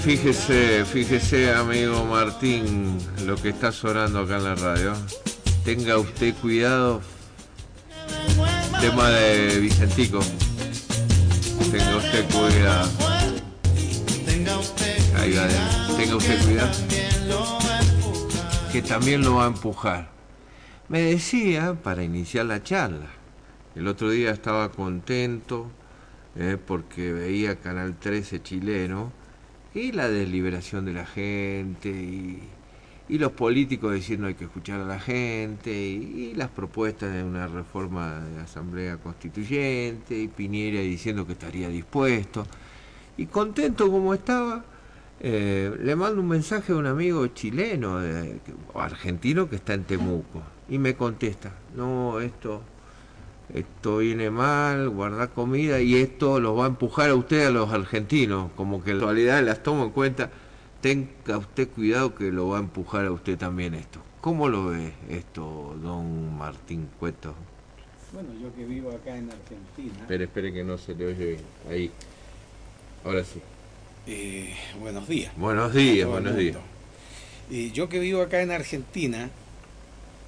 Fíjese, amigo Martín, lo que está sonando acá en la radio. Tenga usted cuidado. Tema de Vicentico. Tenga usted cuidado. Ahí va, tenga usted cuidado. Que también lo va a empujar. Me decía, para iniciar la charla, el otro día estaba contento porque veía Canal 13 chileno y la deliberación de la gente y los políticos diciendo hay que escuchar a la gente y las propuestas de una reforma de la Asamblea Constituyente y Piñera diciendo que estaría dispuesto. Y contento como estaba, le mando un mensaje a un amigo chileno o argentino que está en Temuco y me contesta, no, esto viene mal, guardar comida y esto los va a empujar a usted, a los argentinos, como que en realidad las tomo en cuenta. Tenga usted cuidado que lo va a empujar a usted también esto. ¿Cómo lo ve esto, don Martín Cueto? Bueno, yo que vivo acá en Argentina... Espere que no se le oye bien. Ahí. Ahora sí. Buenos días. Buenos días. Yo que vivo acá en Argentina,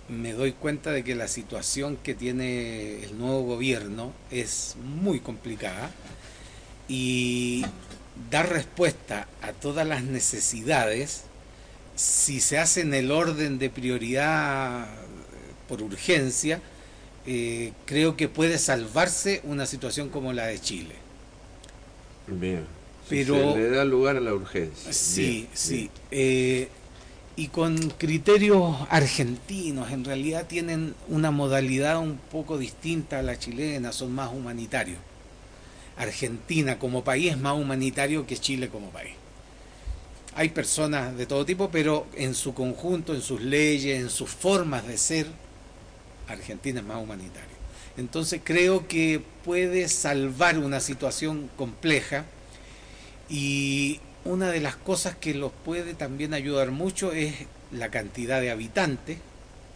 me doy cuenta de que la situación que tiene el nuevo gobierno es muy complicada y dar respuesta a todas las necesidades, si se hace en el orden de prioridad por urgencia, creo que puede salvarse una situación como la de Chile. Bien. Pero se le da lugar a la urgencia. Sí, bien, sí. Bien. Y con criterios argentinos, en realidad tienen una modalidad un poco distinta a la chilena, son más humanitarios. Argentina como país es más humanitario que Chile como país. Hay personas de todo tipo, pero en su conjunto, en sus leyes, en sus formas de ser, Argentina es más humanitario. Entonces creo que puede salvar una situación compleja y una de las cosas que los puede también ayudar mucho es la cantidad de habitantes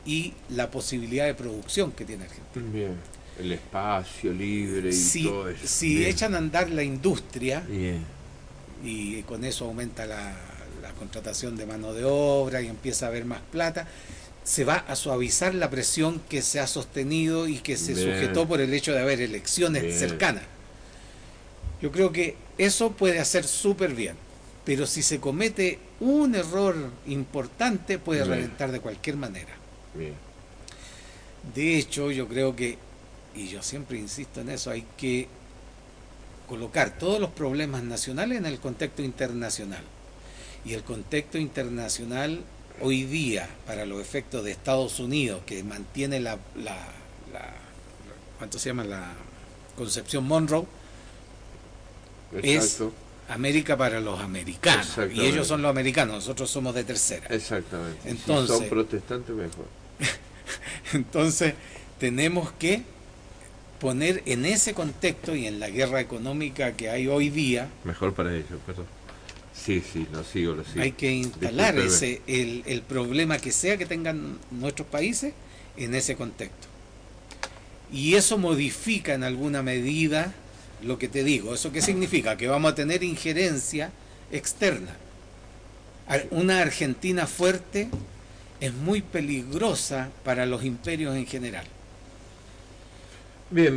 y la posibilidad de producción que tiene Argentina. Bien. El espacio libre y todo eso. Si bien. echan a andar la industria, bien. Y con eso aumenta la contratación de mano de obra y empieza a haber más plata, se va a suavizar la presión que se ha sostenido y que se bien. sujetó por el hecho de haber elecciones bien. cercanas. Yo creo que eso puede hacer súper bien, pero si se comete un error importante puede bien. reventar de cualquier manera. Bien. De hecho, yo creo que, y yo siempre insisto en eso, hay que colocar todos los problemas nacionales en el contexto internacional. Y el contexto internacional hoy día, para los efectos de Estados Unidos, que mantiene ¿cuánto se llama? La Concepción Monroe, Exacto. es América para los americanos. Y ellos son los americanos, nosotros somos de tercera. Exactamente. Entonces, si son protestantes, mejor. Entonces, tenemos que poner en ese contexto y en la guerra económica que hay hoy día. Mejor para ellos, perdón. Sí, lo sigo. Hay que instalar el problema que sea que tengan nuestros países en ese contexto. Y eso modifica en alguna medida lo que te digo. ¿Eso qué significa? Que vamos a tener injerencia externa. Una Argentina fuerte es muy peligrosa para los imperios en general. Bien.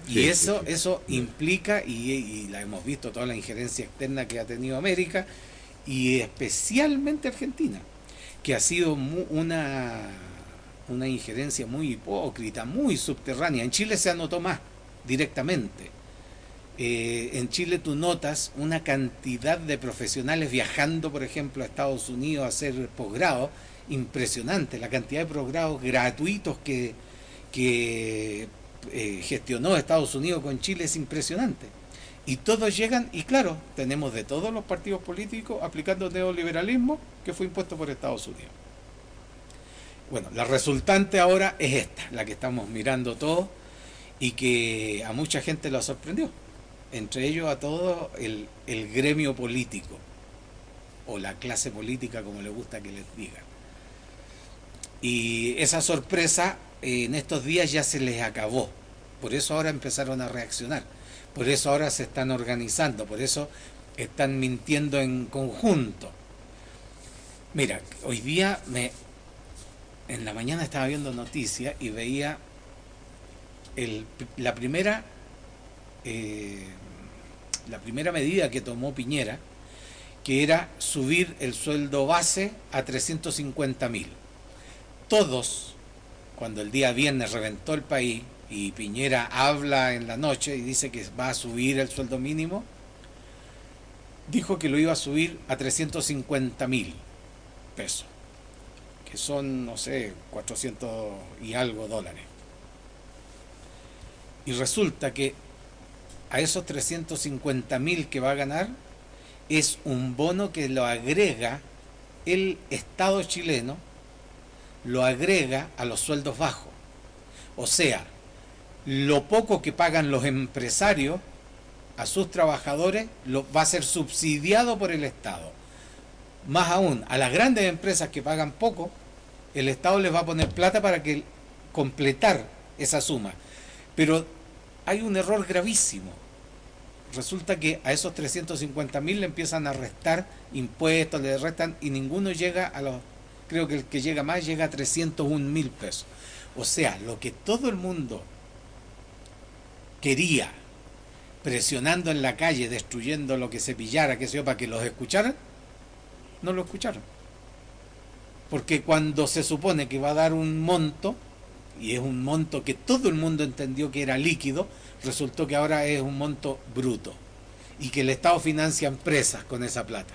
Y eso implica, y la hemos visto, toda la injerencia externa que ha tenido América, y especialmente Argentina, que ha sido una injerencia muy hipócrita, muy subterránea. En Chile se anotó más directamente. En Chile tú notas una cantidad de profesionales viajando, por ejemplo, a Estados Unidos a hacer posgrado, impresionante. La cantidad de posgrados gratuitos que gestionó Estados Unidos con Chile es impresionante. Y todos llegan, y claro, tenemos de todos los partidos políticos aplicando neoliberalismo que fue impuesto por Estados Unidos. Bueno, la resultante ahora es esta, la que estamos mirando todos y que a mucha gente lo sorprendió. Entre ellos a todo el gremio político, o la clase política, como le gusta que les digan. Y esa sorpresa en estos días ya se les acabó. Por eso ahora empezaron a reaccionar. Por eso ahora se están organizando. Por eso están mintiendo en conjunto. Mira, hoy día en la mañana estaba viendo noticias y veía la primera medida que tomó Piñera, que era subir el sueldo base a 350.000. Todos, cuando el día viernes reventó el país y Piñera habla en la noche y dice que va a subir el sueldo mínimo, dijo que lo iba a subir a 350.000 pesos, que son, no sé, 400 y algo dólares. Y resulta que a esos 350.000 que va a ganar es un bono que lo agrega el Estado chileno, lo agrega a los sueldos bajos. O sea, lo poco que pagan los empresarios a sus trabajadores va a ser subsidiado por el Estado. Más aún, a las grandes empresas que pagan poco, el Estado les va a poner plata para completar esa suma. Pero hay un error gravísimo. Resulta que a esos 350.000 le empiezan a restar impuestos, le restan, y ninguno llega a los... Creo que el que llega más llega a 301.000 pesos. O sea, lo que todo el mundo quería, presionando en la calle, destruyendo lo que se pillara, qué sé yo, para que los escucharan, no lo escucharon. Porque cuando se supone que va a dar un monto, y es un monto que todo el mundo entendió que era líquido, resultó que ahora es un monto bruto, y que el Estado financia empresas con esa plata.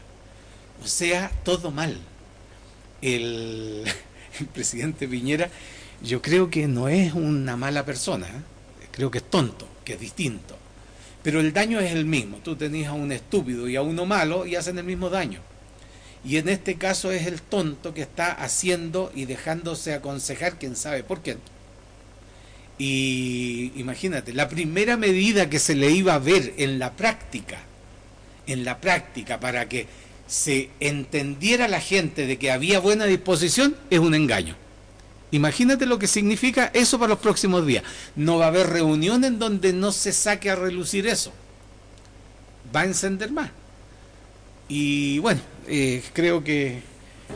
O sea, todo mal. El presidente Piñera, yo creo que no es una mala persona, creo que es tonto, que es distinto. Pero el daño es el mismo. Tú tenías a un estúpido y a uno malo y hacen el mismo daño. Y en este caso es el tonto que está haciendo y dejándose aconsejar, quién sabe por qué. Y imagínate, la primera medida que se le iba a ver en la práctica, para que se entendiera la gente de que había buena disposición, es un engaño. Imagínate lo que significa eso para los próximos días. No va a haber reunión en donde no se saque a relucir eso. Va a encender más. Y bueno, creo que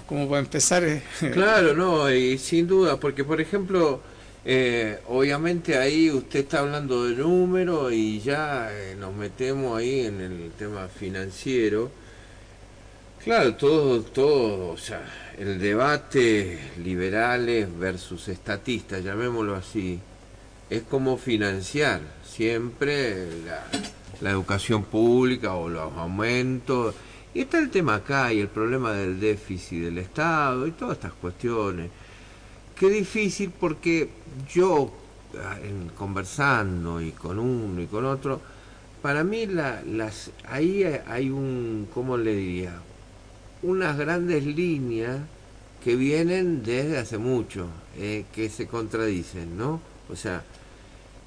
como para empezar... Claro, no, y sin duda, porque por ejemplo, obviamente ahí usted está hablando de números y ya nos metemos ahí en el tema financiero. Claro, todo, o sea, el debate liberales versus estatistas, llamémoslo así, es como financiar siempre la educación pública o los aumentos. Y está el tema acá y el problema del déficit del Estado y todas estas cuestiones. Qué difícil, porque yo, conversando y con uno y con otro, para mí ahí hay un, ¿cómo le diría? Unas grandes líneas que vienen desde hace mucho, que se contradicen, ¿no? O sea,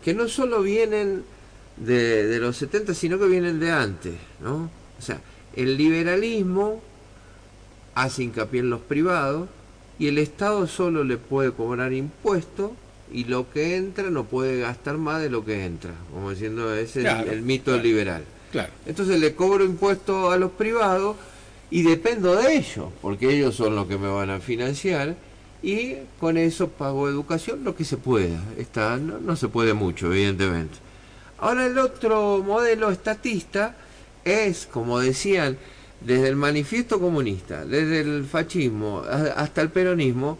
que no solo vienen de los 70, sino que vienen de antes, ¿no? O sea, el liberalismo hace hincapié en los privados y el Estado solo le puede cobrar impuestos y lo que entra no puede gastar más de lo que entra, como diciendo, ese es el mito liberal. Claro. Entonces le cobro impuestos a los privados y dependo de ellos, porque ellos son los que me van a financiar, y con eso pago educación, lo que se pueda. No se puede mucho, evidentemente. Ahora el otro modelo estatista es, como decían, desde el manifiesto comunista, desde el fascismo hasta el peronismo,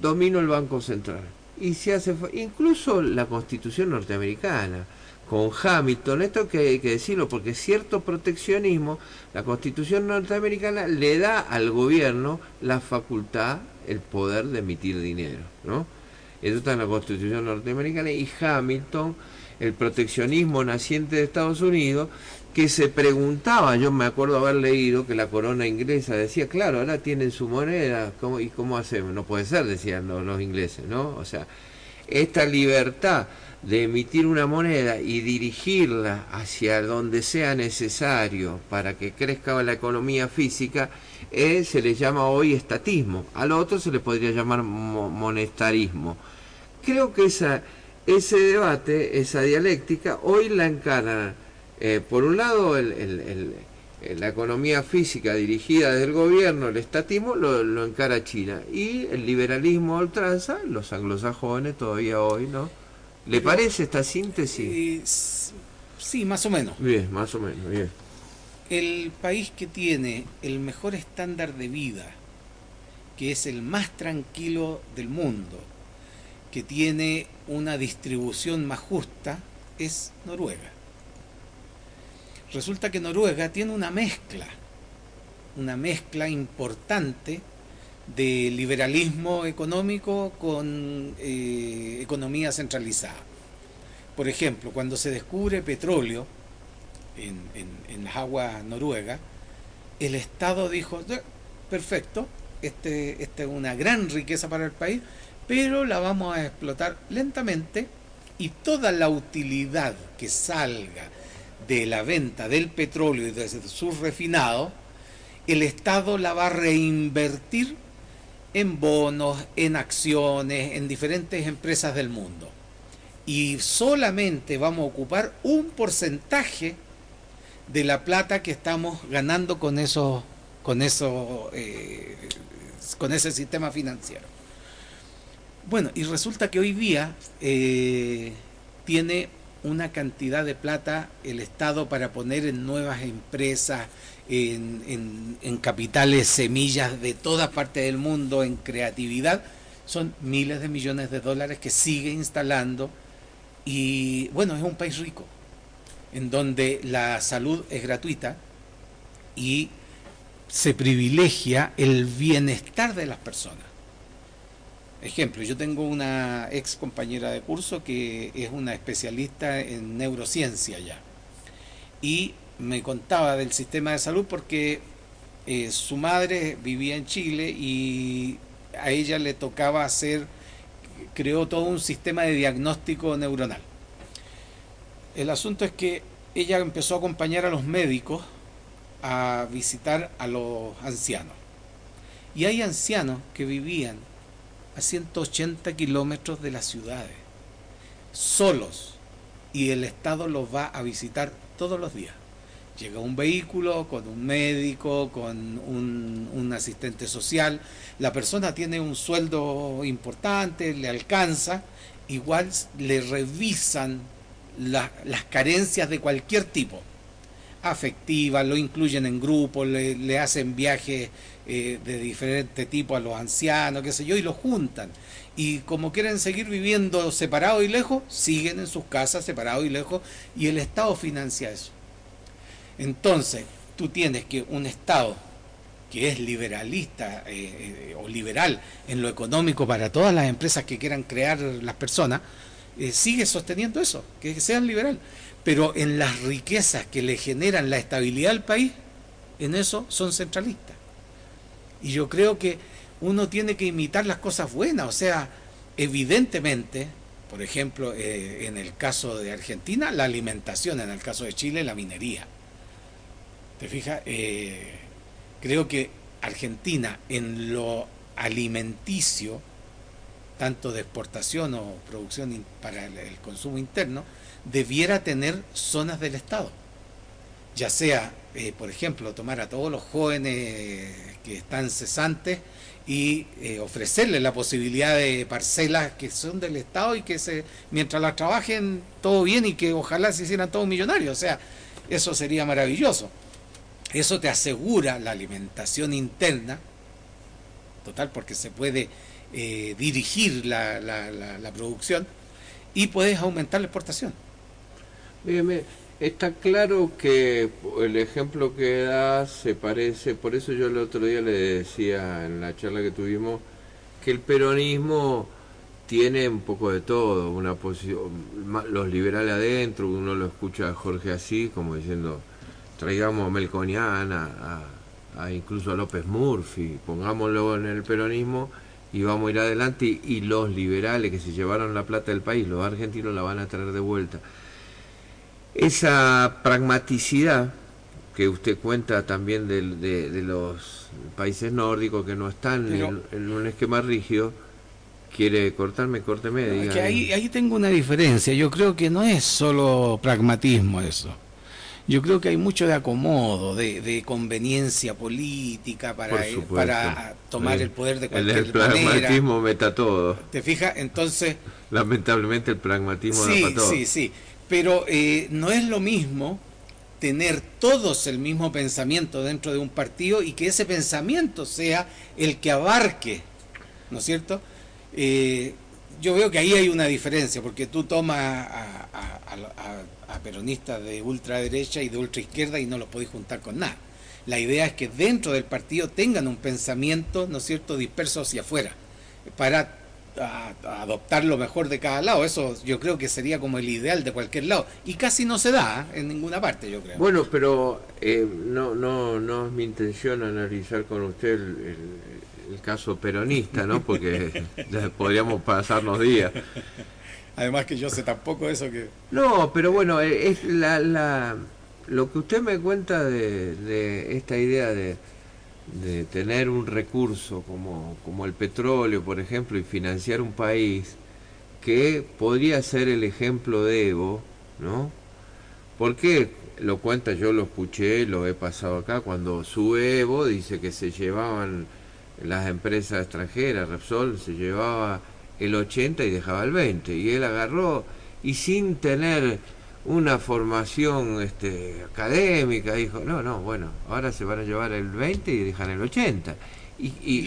domino el Banco Central. Y se hace, incluso la Constitución norteamericana, con Hamilton, esto que hay que decirlo, porque cierto proteccionismo, la Constitución norteamericana le da al gobierno la facultad, el poder de emitir dinero, ¿no? Eso está en la Constitución norteamericana. Y Hamilton, el proteccionismo naciente de Estados Unidos, que se preguntaba, yo me acuerdo haber leído que la corona inglesa decía, claro, ahora tienen su moneda, ¿y cómo hacemos? No puede ser, decían los ingleses, ¿no? O sea, esta libertad de emitir una moneda y dirigirla hacia donde sea necesario para que crezca la economía física, se le llama hoy estatismo. Al otro se le podría llamar monetarismo. Creo que ese debate, esa dialéctica, hoy la encarna, por un lado, la economía física dirigida desde el gobierno, el estatismo, lo encara China. Y el liberalismo a ultranza, los anglosajones todavía hoy, ¿no? ¿Le parece esta síntesis? Sí, más o menos. Bien, más o menos, bien. El país que tiene el mejor estándar de vida, que es el más tranquilo del mundo, que tiene una distribución más justa, es Noruega. Resulta que Noruega tiene una mezcla importante de liberalismo económico con economía centralizada. Por ejemplo, cuando se descubre petróleo en las aguas noruegas, el Estado dijo, perfecto, esta es una gran riqueza para el país, pero la vamos a explotar lentamente y toda la utilidad que salga de la venta del petróleo y de sus refinados, el Estado la va a reinvertir en bonos, en acciones, en diferentes empresas del mundo. Y solamente vamos a ocupar un porcentaje de la plata que estamos ganando con ese sistema financiero. Bueno, y resulta que hoy día tiene una cantidad de plata el Estado para poner en nuevas empresas, en capitales, semillas de todas partes del mundo, en creatividad. Son miles de millones de dólares que sigue instalando. Y bueno, es un país rico, en donde la salud es gratuita y se privilegia el bienestar de las personas. Ejemplo, yo tengo una ex compañera de curso que es una especialista en neurociencia ya, y me contaba del sistema de salud porque su madre vivía en Chile y a ella le tocaba creó todo un sistema de diagnóstico neuronal. El asunto es que ella empezó a acompañar a los médicos a visitar a los ancianos, y hay ancianos que vivían a 180 kilómetros de las ciudades, solos, y el Estado los va a visitar todos los días. Llega un vehículo con un médico, con un asistente social, la persona tiene un sueldo importante, le alcanza, igual le revisan las carencias de cualquier tipo, afectivas, lo incluyen en grupos, le hacen viajes de diferente tipo a los ancianos, qué sé yo, y los juntan. Y como quieren seguir viviendo separados y lejos, siguen en sus casas separados y lejos, y el Estado financia eso. Entonces, tú tienes que un Estado que es liberalista o liberal en lo económico para todas las empresas que quieran crear las personas, sigue sosteniendo eso, que sean liberal. Pero en las riquezas que le generan la estabilidad al país, en eso son centralistas. Y yo creo que uno tiene que imitar las cosas buenas, o sea, evidentemente, por ejemplo, en el caso de Argentina, la alimentación, en el caso de Chile, la minería. ¿Te fijas? Creo que Argentina en lo alimenticio, tanto de exportación o producción para el consumo interno, debiera tener zonas del Estado. Ya sea, por ejemplo, tomar a todos los jóvenes que están cesantes y ofrecerles la posibilidad de parcelas que son del Estado y que mientras las trabajen todo bien y que ojalá se hicieran todos millonarios. O sea, eso sería maravilloso. Eso te asegura la alimentación interna, total, porque se puede dirigir la producción y puedes aumentar la exportación. Bien, está claro que el ejemplo que das se parece, por eso yo el otro día le decía en la charla que tuvimos, que el peronismo tiene un poco de todo, una posición, los liberales adentro, uno lo escucha a Jorge Asís como diciendo, traigamos a Melconian, incluso a López Murphy, pongámoslo en el peronismo y vamos a ir adelante, y los liberales que se llevaron la plata del país, los argentinos la van a traer de vuelta. Esa pragmaticidad que usted cuenta también de los países nórdicos que no están en un esquema rígido, quiere cortarme, córteme. Que ahí tengo una diferencia, yo creo que no es solo pragmatismo eso. Yo creo que hay mucho de acomodo, de conveniencia política para tomar el poder de cualquier manera. El pragmatismo meta todo. ¿Te fijas? Entonces... Lamentablemente el pragmatismo da para todo. Sí. Pero no es lo mismo tener todos el mismo pensamiento dentro de un partido y que ese pensamiento sea el que abarque, ¿no es cierto? Yo veo que ahí hay una diferencia, porque tú tomas a peronistas de ultraderecha y de ultraizquierda y no los podés juntar con nada. La idea es que dentro del partido tengan un pensamiento, ¿no es cierto?, disperso hacia afuera, para adoptar lo mejor de cada lado. Eso yo creo que sería como el ideal de cualquier lado, y casi no se da en ninguna parte, yo creo. Bueno, pero no es mi intención analizar con usted el caso peronista, ¿no? Porque podríamos pasarnos días. Además que yo sé tampoco eso que... No, pero bueno, es lo que usted me cuenta de esta idea de tener un recurso como el petróleo, por ejemplo, y financiar un país que podría ser el ejemplo de Evo, ¿no? Porque lo cuenta, yo lo escuché, lo he pasado acá, cuando sube Evo, dice que se llevaban las empresas extranjeras, Repsol se llevaba el 80 y dejaba el 20, y él agarró, y sin tener una formación académica, dijo, no, bueno, ahora se van a llevar el 20 y dejan el 80. Y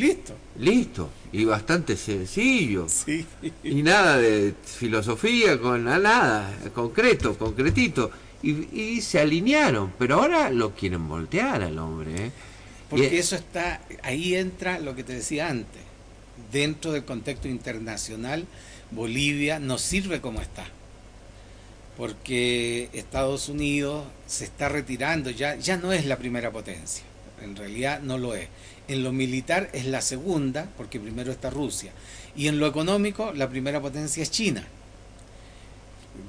listo, y bastante sencillo. Sí. Y nada de filosofía, con nada, concretito. Y se alinearon, pero ahora lo quieren voltear al hombre, ¿eh? Porque eso está, ahí entra lo que te decía antes. Dentro del contexto internacional, Bolivia no sirve como está. Porque Estados Unidos se está retirando, ya no es la primera potencia, en realidad no lo es. En lo militar es la segunda, porque primero está Rusia. Y en lo económico, la primera potencia es China.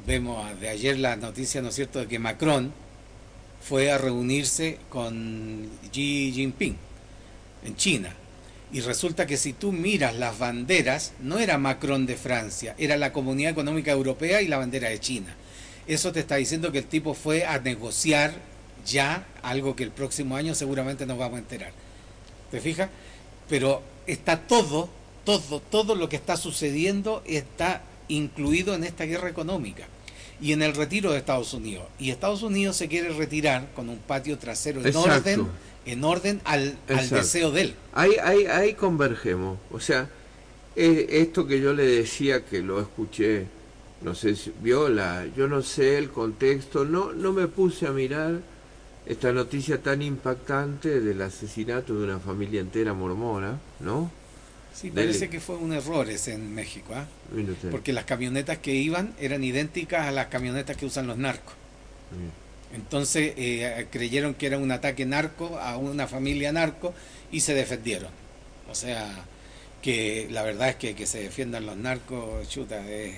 Vemos de ayer la noticia, ¿no es cierto?, de que Macron fue a reunirse con Xi Jinping en China. Y resulta que si tú miras las banderas, no era Macron de Francia, era la Comunidad Económica Europea y la bandera de China. Eso te está diciendo que el tipo fue a negociar ya algo que el próximo año seguramente nos vamos a enterar. ¿Te fijas? Pero está todo lo que está sucediendo está incluido en esta guerra económica y en el retiro de Estados Unidos. Y Estados Unidos se quiere retirar con un patio trasero en orden al deseo de él. Ahí convergemos. O sea, esto que yo le decía, que lo escuché, no sé si viola, yo no sé el contexto, no me puse a mirar esta noticia tan impactante del asesinato de una familia entera mormona, ¿no? Sí, parece que fue un error ese en México, ¿eh? Porque las camionetas que iban eran idénticas a las camionetas que usan los narcos. Entonces creyeron que era un ataque narco a una familia narco y se defendieron. O sea, que la verdad es que se defiendan los narcos, chuta, es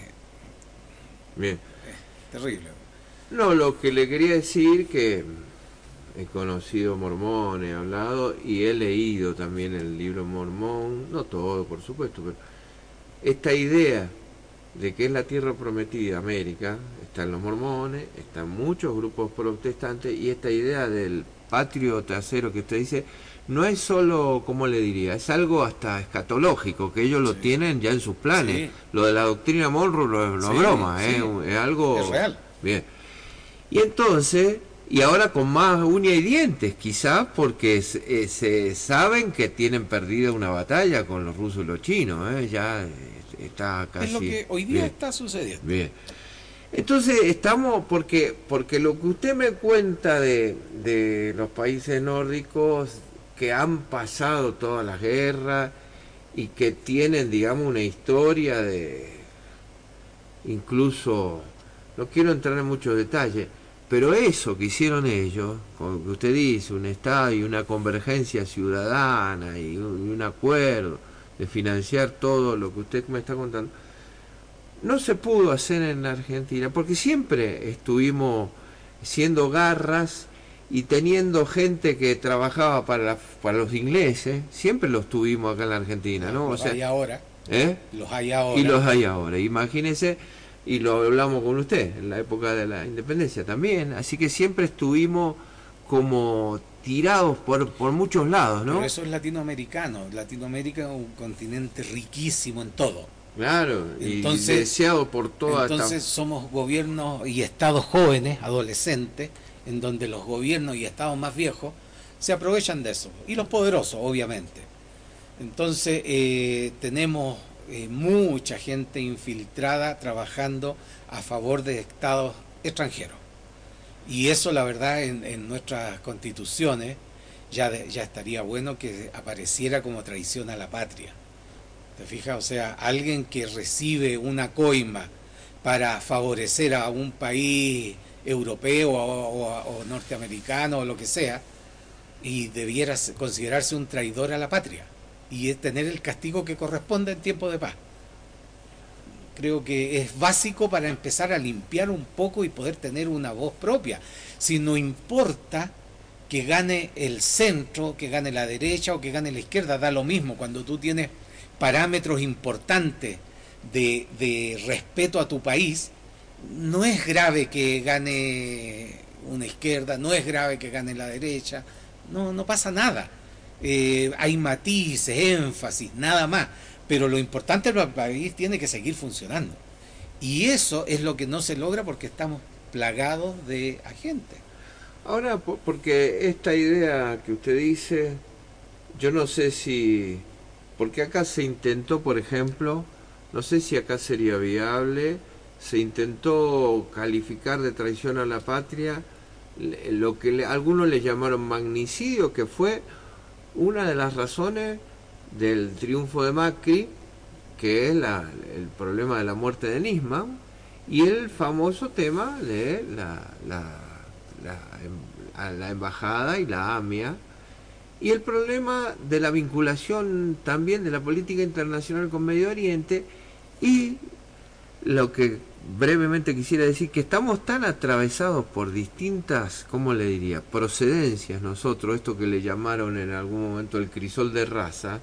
terrible. No, lo que le quería decir que he conocido mormones, he hablado y he leído también el libro mormón, no todo por supuesto, pero esta idea de que es la tierra prometida, América, están los mormones, están muchos grupos protestantes, y esta idea del patrio trasero que usted dice, no es solo, ¿cómo le diría? Es algo hasta escatológico, que ellos lo tienen ya en sus planes. Sí. Lo de la doctrina Monroe no es broma, es algo... Es real. Bien. Y entonces, y ahora con más uña y dientes, quizás porque se saben que tienen perdida una batalla con los rusos y los chinos, ya está casi... Es lo que hoy día está sucediendo. Bien. Entonces estamos, porque lo que usted me cuenta de los países nórdicos que han pasado todas las guerras y que tienen, digamos, una historia de, incluso, no quiero entrar en muchos detalles, pero eso que hicieron ellos, como que usted dice, un Estado y una convergencia ciudadana y un acuerdo de financiar todo lo que usted me está contando, no se pudo hacer en Argentina, porque siempre estuvimos siendo garras y teniendo gente que trabajaba para los ingleses, siempre los tuvimos acá en la Argentina, ¿no? Los hay ahora. ¿Eh? Los hay ahora. Y los hay ahora. Imagínense, y lo hablamos con usted en la época de la independencia también, así que siempre estuvimos como tirados por muchos lados, ¿no? Pero eso es latinoamericano. Latinoamérica es un continente riquísimo en todo. Claro, Entonces, y deseado por toda entonces somos gobiernos y estados jóvenes, adolescentes, en donde los gobiernos y estados más viejos se aprovechan de eso. Y los poderosos, obviamente. Entonces tenemos mucha gente infiltrada trabajando a favor de estados extranjeros. Y eso, la verdad, en nuestras constituciones ya estaría bueno que apareciera como traición a la patria. ¿Te fijas? O sea, alguien que recibe una coima para favorecer a un país europeo o norteamericano o lo que sea, y debiera considerarse un traidor a la patria y es tener el castigo que corresponde en tiempo de paz. Creo que es básico para empezar a limpiar un poco y poder tener una voz propia. Si no importa que gane el centro, que gane la derecha o que gane la izquierda, da lo mismo. Cuando tú tienes parámetros importantes de respeto a tu país, no es grave que gane una izquierda, no es grave que gane la derecha, no pasa nada. Hay matices, énfasis, nada más. Pero lo importante es que el país tiene que seguir funcionando. Y eso es lo que no se logra porque estamos plagados de agentes. Ahora, porque esta idea que usted dice, yo no sé si... Porque acá se intentó, por ejemplo, no sé si acá sería viable, se intentó calificar de traición a la patria lo que algunos le llamaron magnicidio, que fue una de las razones del triunfo de Macri, que es el problema de la muerte de Nisman, y el famoso tema de la embajada y la AMIA, y el problema de la vinculación también de la política internacional con Medio Oriente, y lo que brevemente quisiera decir, que estamos tan atravesados por distintas, ¿cómo le diría?, procedencias nosotros, esto que le llamaron en algún momento el crisol de raza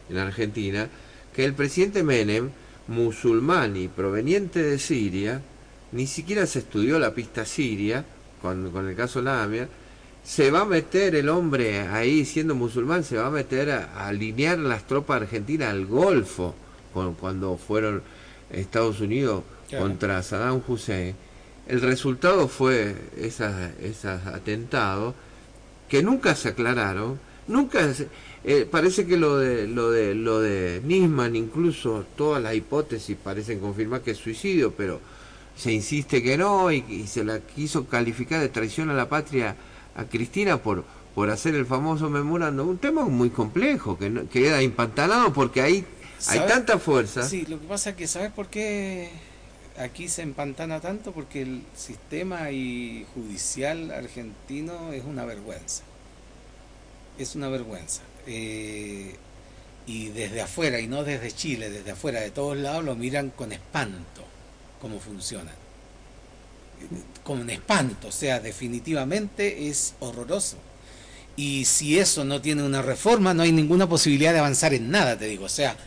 en Argentina, que el presidente Menem, musulmán y proveniente de Siria, ni siquiera se estudió la pista siria, con el caso Lamia, se va a meter el hombre ahí, siendo musulmán, se va a meter a alinear las tropas argentinas al Golfo, cuando fueron Estados Unidos contra Saddam Hussein. El resultado fue esos atentados que nunca se aclararon, parece que lo de Nisman, incluso todas las hipótesis parecen confirmar que es suicidio, pero se insiste que no, y se la quiso calificar de traición a la patria a Cristina por hacer el famoso memorándum. Un tema muy complejo que queda empantanado porque hay tanta fuerza. Sí, lo que pasa es que ¿sabes por qué aquí se empantana tanto? Porque el sistema judicial argentino es una vergüenza. Es una vergüenza. Y desde afuera, y no desde Chile, desde afuera, de todos lados, lo miran con espanto cómo funciona. Con espanto, o sea, definitivamente es horroroso. Y si eso no tiene una reforma, no hay ninguna posibilidad de avanzar en nada, te digo. O sea,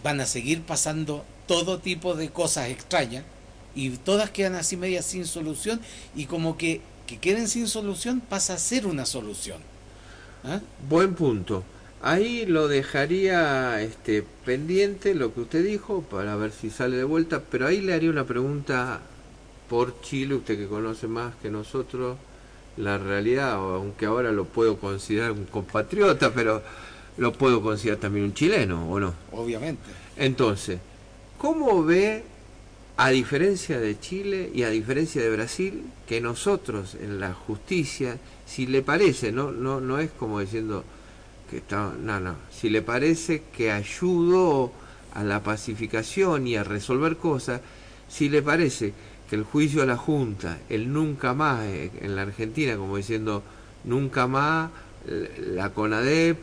van a seguir pasando todo tipo de cosas extrañas y todas quedan así medias sin solución, y como que queden sin solución pasa a ser una solución. ¿Ah? Buen punto. Ahí lo dejaría pendiente lo que usted dijo para ver si sale de vuelta, pero ahí le haría una pregunta por Chile, usted que conoce más que nosotros la realidad, aunque ahora lo puedo considerar un compatriota, pero lo puedo considerar también un chileno, ¿o no? Obviamente. Entonces, ¿cómo ve, a diferencia de Chile y a diferencia de Brasil, que nosotros en la justicia, si le parece, no es como diciendo que está, no, si le parece que ayudó a la pacificación y a resolver cosas, si le parece que el juicio a la Junta, el nunca más en la Argentina, como diciendo nunca más, la CONADEP,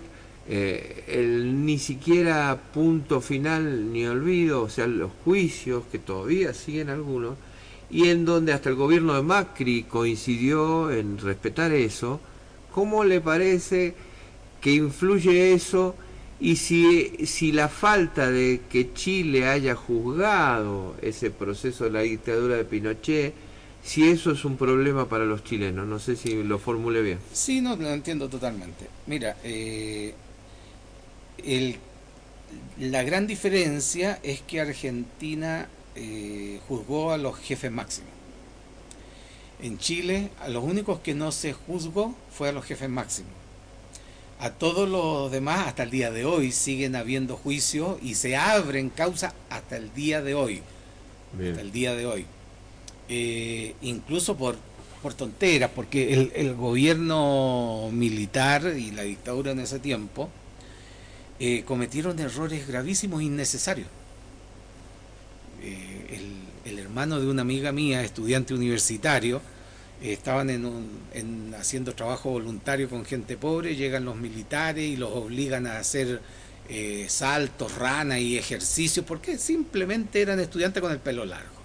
el ni siquiera punto final ni olvido, o sea, los juicios que todavía siguen algunos, y en donde hasta el gobierno de Macri coincidió en respetar eso, ¿cómo le parece que influye eso Y si la falta de que Chile haya juzgado ese proceso de la dictadura de Pinochet, si eso es un problema para los chilenos, no sé si lo formulé bien. Sí, no, lo entiendo totalmente. Mira, el, la gran diferencia es que Argentina juzgó a los jefes máximos. En Chile, a los únicos que no se juzgó fue a los jefes máximos. A todos los demás, hasta el día de hoy, siguen habiendo juicios y se abren causas hasta el día de hoy. Bien. Hasta el día de hoy. Incluso por tonteras, porque el gobierno militar y la dictadura en ese tiempo cometieron errores gravísimos e innecesarios. El hermano de una amiga mía, estudiante universitario, estaban haciendo trabajo voluntario con gente pobre, llegan los militares y los obligan a hacer saltos, ranas y ejercicios, porque simplemente eran estudiantes con el pelo largo.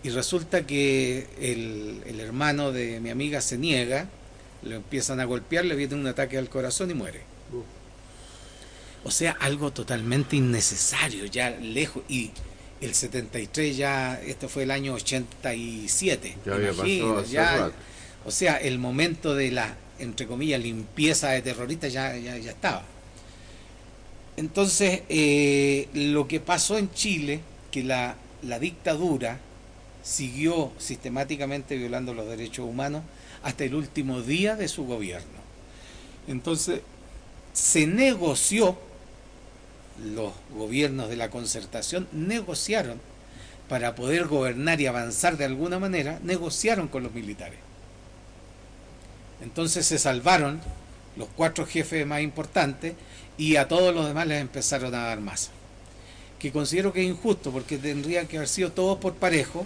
Y resulta que el hermano de mi amiga se niega, lo empiezan a golpear, le viene un ataque al corazón y muere. O sea, algo totalmente innecesario, ya lejos. Y el 73 ya, esto fue el año 87. Ya había pasado hace rato. O sea, el momento de la, entre comillas, limpieza de terroristas ya estaba. Entonces, lo que pasó en Chile, que la dictadura siguió sistemáticamente violando los derechos humanos hasta el último día de su gobierno. Entonces, se negoció, los gobiernos de la concertación negociaron para poder gobernar y avanzar de alguna manera, negociaron con los militares. Entonces se salvaron los 4 jefes más importantes y a todos los demás les empezaron a dar más. Que considero que es injusto porque tendrían que haber sido todos por parejo,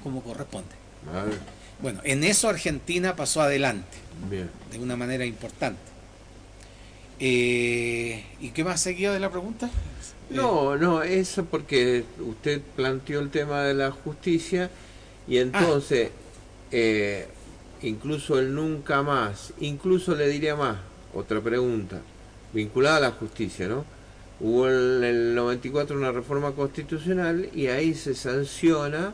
como corresponde. Vale. Bueno, en eso Argentina pasó adelante. Bien. De una manera importante. ¿Y qué más seguía de la pregunta? No, eso porque usted planteó el tema de la justicia y entonces incluso el nunca más, incluso le diría más, otra pregunta, vinculada a la justicia, ¿no? Hubo en el 94 una reforma constitucional y ahí se sanciona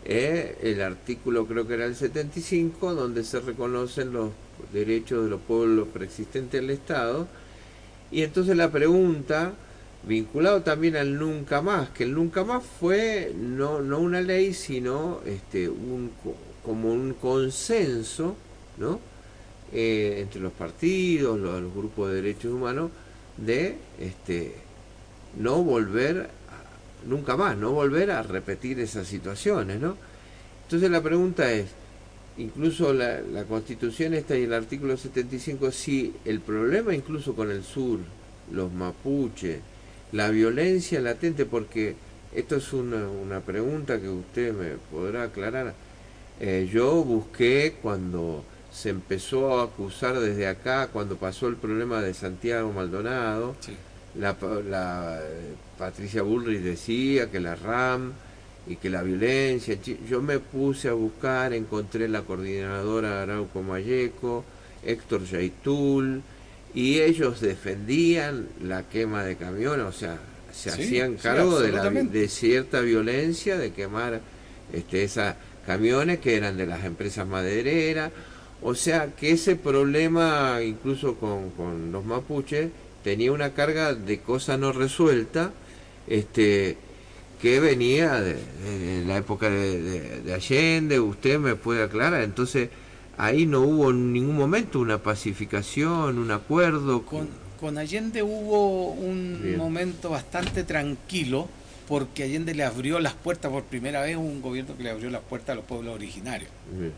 el artículo, creo que era el 75, donde se reconocen los derechos de los pueblos preexistentes del Estado. Y entonces la pregunta, vinculado también al nunca más, que el nunca más fue no una ley, sino como un consenso, ¿no? Entre los partidos, los grupos de derechos humanos, de no volver nunca más, no volver a repetir esas situaciones, ¿no? Entonces la pregunta es, incluso la Constitución esta y el artículo 75, si el problema incluso con el sur, los mapuches, la violencia latente, porque esto es una pregunta que usted me podrá aclarar. Yo busqué cuando se empezó a acusar desde acá, cuando pasó el problema de Santiago Maldonado, Sí. la Patricia Bullrich decía que la RAM y que la violencia, yo me puse a buscar, encontré la coordinadora Arauco Mayeco, Héctor Yaitul, y ellos defendían la quema de camiones, o sea, se hacían cargo de cierta violencia, de quemar esas camiones que eran de las empresas madereras, o sea que ese problema incluso con los mapuches tenía una carga de cosa no resuelta, que venía de la época de Allende. Usted me puede aclarar. Entonces ahí no hubo en ningún momento una pacificación, un acuerdo. Con Allende hubo un Bien. momento bastante tranquilo, porque Allende le abrió las puertas por primera vez, un gobierno que le abrió las puertas a los pueblos originarios. Bien.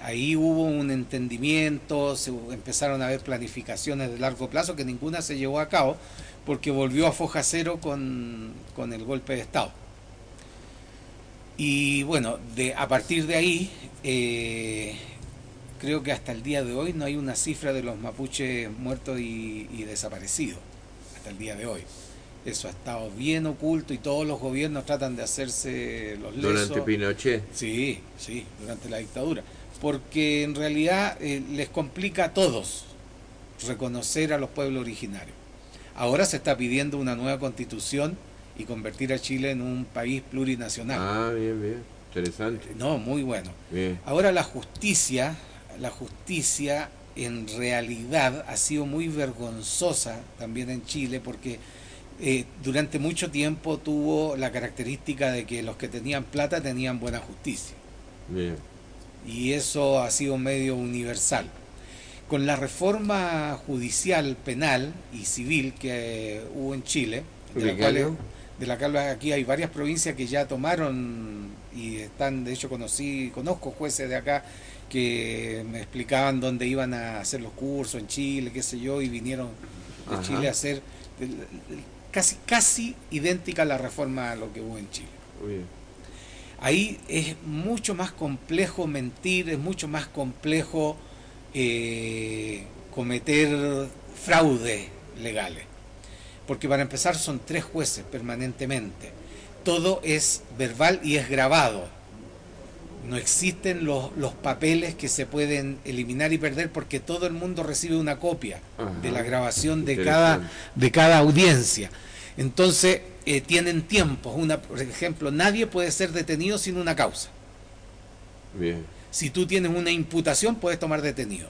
Ahí hubo un entendimiento, empezaron a haber planificaciones de largo plazo que ninguna se llevó a cabo porque volvió a foja cero con el golpe de Estado. Y bueno, a partir de ahí, creo que hasta el día de hoy no hay una cifra de los mapuches muertos y desaparecidos, hasta el día de hoy. Eso ha estado bien oculto y todos los gobiernos tratan de hacerse los lesos. Durante Pinochet. Sí, durante la dictadura. Porque en realidad les complica a todos reconocer a los pueblos originarios. Ahora se está pidiendo una nueva constitución y convertir a Chile en un país plurinacional. Ah, bien, bien. Interesante. No, muy bueno. Bien. Ahora la justicia en realidad ha sido muy vergonzosa también en Chile porque durante mucho tiempo tuvo la característica de que los que tenían plata tenían buena justicia. Bien. Y eso ha sido medio universal. Con la reforma judicial, penal y civil que hubo en Chile, de la cual aquí hay varias provincias que ya tomaron y están, de hecho conozco jueces de acá que me explicaban dónde iban a hacer los cursos en Chile, qué sé yo, y vinieron de Ajá. Chile a hacer casi idéntica a la reforma a lo que hubo en Chile. Bien. Ahí es mucho más complejo mentir, es mucho más complejo cometer fraudes legales. Porque para empezar son 3 jueces permanentemente. Todo es verbal y es grabado. No existen los papeles que se pueden eliminar y perder porque todo el mundo recibe una copia de la grabación de cada audiencia. Entonces tienen tiempos. Por ejemplo, nadie puede ser detenido sin una causa. Bien. Si tú tienes una imputación, puedes tomar detenido.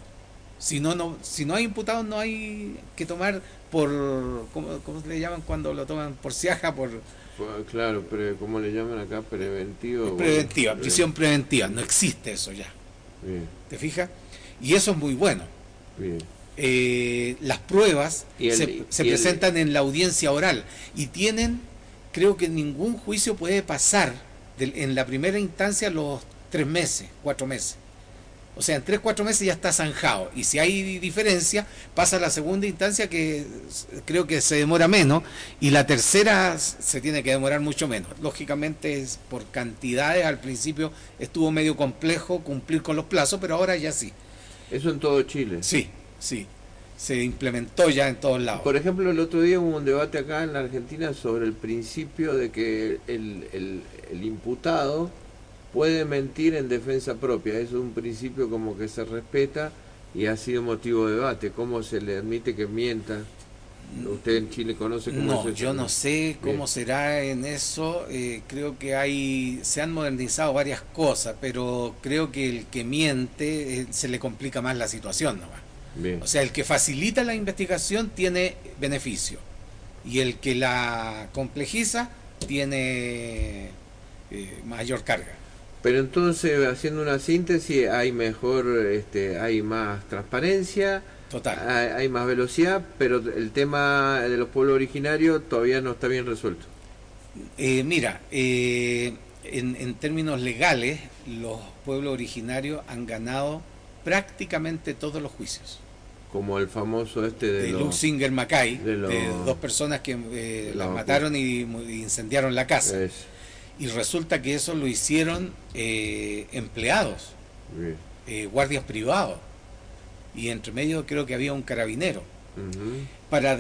Si no hay imputados, no hay que tomar ¿cómo se le llaman cuando lo toman? Por siaja, Claro, pero ¿cómo le llaman acá? Preventivo. Preventiva, prisión preventiva. No existe eso ya. Bien. ¿Te fijas? Y eso es muy bueno. Bien. Las pruebas se presentan en la audiencia oral y creo que ningún juicio puede pasar en la primera instancia los 3 meses, 4 meses. O sea, en 3, 4 meses ya está zanjado. Y si hay diferencia, pasa a la segunda instancia que creo que se demora menos. Y la tercera se tiene que demorar mucho menos. Lógicamente, por cantidades, al principio estuvo medio complejo cumplir con los plazos, pero ahora ya sí. ¿Eso en todo Chile? Sí. Se implementó ya en todos lados. Por ejemplo, el otro día hubo un debate acá en la Argentina sobre el principio de que el imputado puede mentir en defensa propia. Eso es un principio como que se respeta y ha sido motivo de debate. ¿Cómo se le admite que mienta? ¿Usted en Chile conoce cómo es eso? Yo no sé cómo será en eso. Creo que se han modernizado varias cosas, pero creo que el que miente se le complica más la situación nomás. Bien. O sea, el que facilita la investigación tiene beneficio y el que la complejiza tiene mayor carga. Pero entonces, haciendo una síntesis, hay hay más transparencia, total, hay más velocidad, pero el tema de los pueblos originarios todavía no está bien resuelto. Mira, en términos legales, los pueblos originarios han ganado prácticamente todos los juicios. Como el famoso de Luxinger Mackay, de 2 personas que las mataron y incendiaron la casa. Y resulta que eso lo hicieron empleados, guardias privados, y entre medio creo que había un carabinero. Para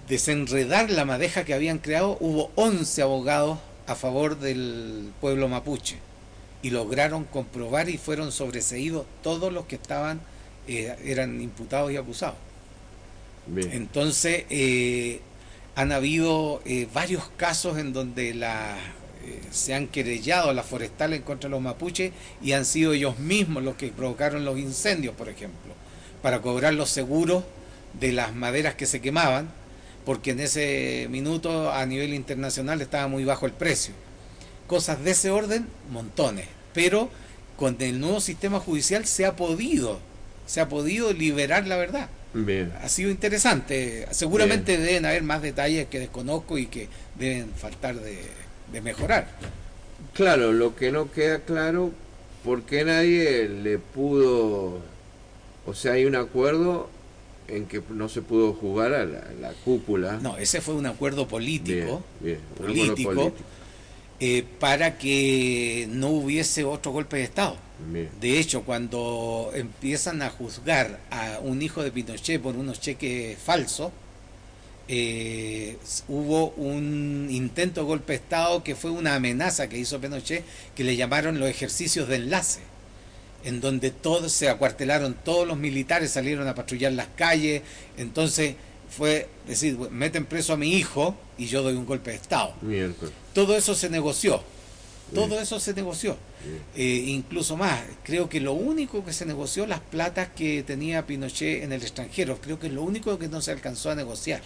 desenredar la madeja que habían creado, hubo 11 abogados a favor del pueblo mapuche, y lograron comprobar y fueron sobreseídos todos los que eran imputados y acusados. Bien. Entonces, han habido varios casos en donde se han querellado a las forestales contra los mapuches y han sido ellos mismos los que provocaron los incendios, por ejemplo, para cobrar los seguros de las maderas que se quemaban, porque en ese minuto a nivel internacional estaba muy bajo el precio. Cosas de ese orden, montones, pero con el nuevo sistema judicial se ha podido liberar la verdad. Bien. Ha sido interesante. Seguramente deben haber más detalles que desconozco y que deben faltar de mejorar. Claro, lo que no queda claro, ¿por qué nadie le pudo? O sea, hay un acuerdo en que no se pudo jugar a la cúpula. No, ese fue un acuerdo político. Bien. Político. Para que no hubiese otro golpe de Estado. Bien. De hecho, cuando empiezan a juzgar a un hijo de Pinochet por unos cheques falsos, hubo un intento de golpe de Estado que fue una amenaza que hizo Pinochet, que le llamaron los ejercicios de enlace, en donde todos se acuartelaron, todos los militares salieron a patrullar las calles. Entonces fue decir, meten preso a mi hijo y yo doy un golpe de Estado. Miércoles. Todo eso se negoció. Todo Bien. eso se negoció. Bien. Incluso más, creo que lo único que se negoció, las platas que tenía Pinochet en el extranjero, creo que es lo único que no se alcanzó a negociar.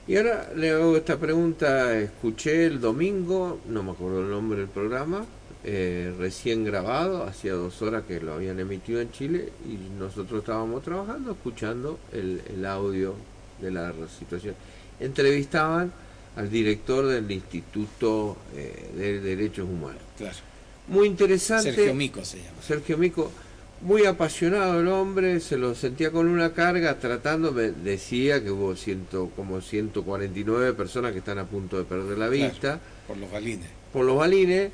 Y ahora le hago esta pregunta. Escuché el domingo, no me acuerdo el nombre del programa, recién grabado, hacía 2 horas que lo habían emitido en Chile y nosotros estábamos trabajando, escuchando el audio de la situación. Entrevistaban al director del Instituto de Derechos Humanos. Claro. Muy interesante. Sergio Mico se llama. Sergio Mico, muy apasionado el hombre, se lo sentía con una carga, tratando, me decía que hubo como 149 personas que están a punto de perder la vista. Claro, por los balines. Por los balines,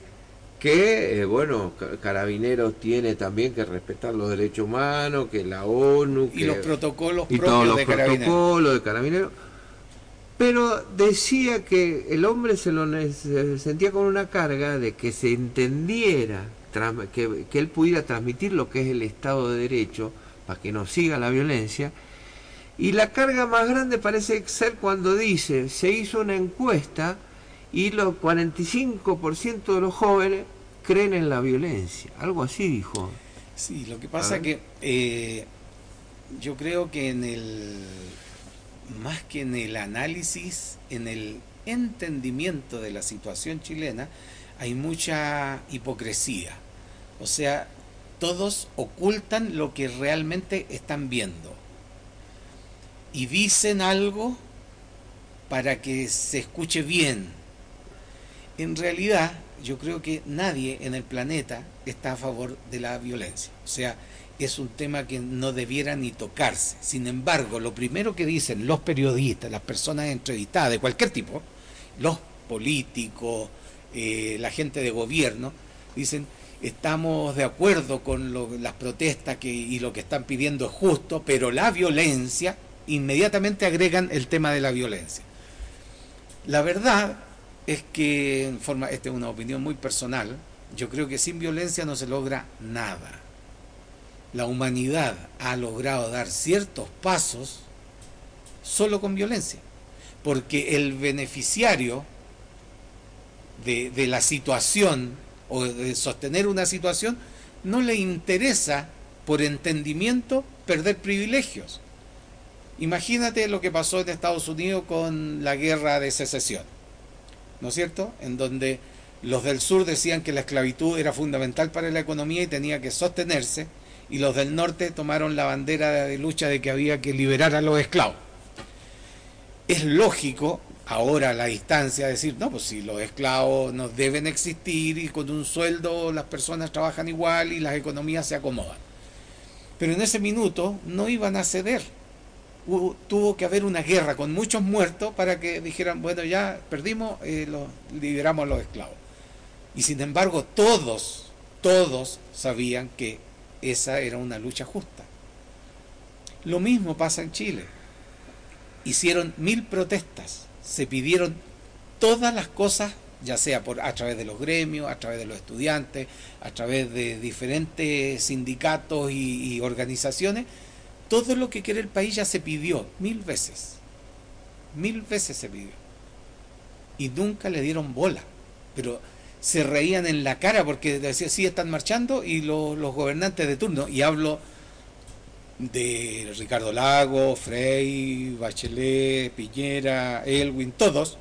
que, bueno, Carabineros tiene también que respetar los derechos humanos, que la ONU... Y los protocolos y propios todos los de Carabineros. protocolos de Carabineros. Pero decía que el hombre se sentía con una carga de que se entendiera, que él pudiera transmitir lo que es el Estado de Derecho, para que no siga la violencia. Y la carga más grande parece ser cuando dice, se hizo una encuesta y los 45% de los jóvenes creen en la violencia. Algo así dijo. Sí, lo que pasa que yo creo que más que en el análisis, en el entendimiento de la situación chilena, hay mucha hipocresía. O sea, todos ocultan lo que realmente están viendo. Y dicen algo para que se escuche bien. En realidad, yo creo que nadie en el planeta está a favor de la violencia. O sea, es un tema que no debiera ni tocarse. Sin embargo, lo primero que dicen los periodistas, las personas entrevistadas de cualquier tipo, los políticos, la gente de gobierno, dicen, estamos de acuerdo con las protestas y lo que están pidiendo es justo, pero la violencia, inmediatamente agregan el tema de la violencia. La verdad es que, esta es una opinión muy personal, yo creo que sin violencia no se logra nada. La humanidad ha logrado dar ciertos pasos solo con violencia, porque el beneficiario de la situación o de sostener una situación no le interesa por entendimiento perder privilegios. Imagínate lo que pasó en Estados Unidos con la guerra de secesión, ¿no es cierto? En donde los del sur decían que la esclavitud era fundamental para la economía y tenía que sostenerse, y los del norte tomaron la bandera de lucha de que había que liberar a los esclavos. Es lógico, ahora a la distancia, decir, no, pues si los esclavos no deben existir y con un sueldo las personas trabajan igual y las economías se acomodan. Pero en ese minuto no iban a ceder. Tuvo que haber una guerra con muchos muertos para que dijeran, bueno, ya perdimos, liberamos a los esclavos. Y sin embargo, todos sabían que esa era una lucha justa. Lo mismo pasa en Chile. Hicieron 1000 protestas, se pidieron todas las cosas, ya sea a través de los gremios, a través de los estudiantes, a través de diferentes sindicatos y organizaciones. Todo lo que quiere el país ya se pidió 1000 veces. 1000 veces se pidió. Y nunca le dieron bola. Pero se reían en la cara porque decían, sí, están marchando, y los gobernantes de turno, y hablo de Ricardo Lagos, Frei, Bachelet, Piñera, Elwin, todos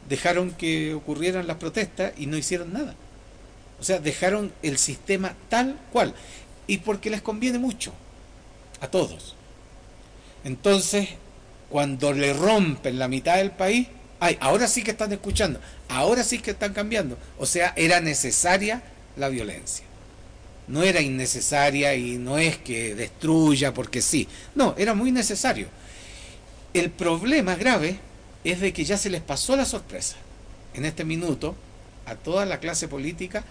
dejaron que ocurrieran las protestas y no hicieron nada. O sea, dejaron el sistema tal cual. Y porque les conviene mucho, a todos. Entonces, cuando le rompen la mitad del país, ahora sí que están escuchando, ahora sí que están cambiando. O sea, era necesaria la violencia. No era innecesaria y no es que destruya porque sí. No, era muy necesario. El problema grave es de que ya se les pasó la sorpresa. En este minuto, a toda la clase política,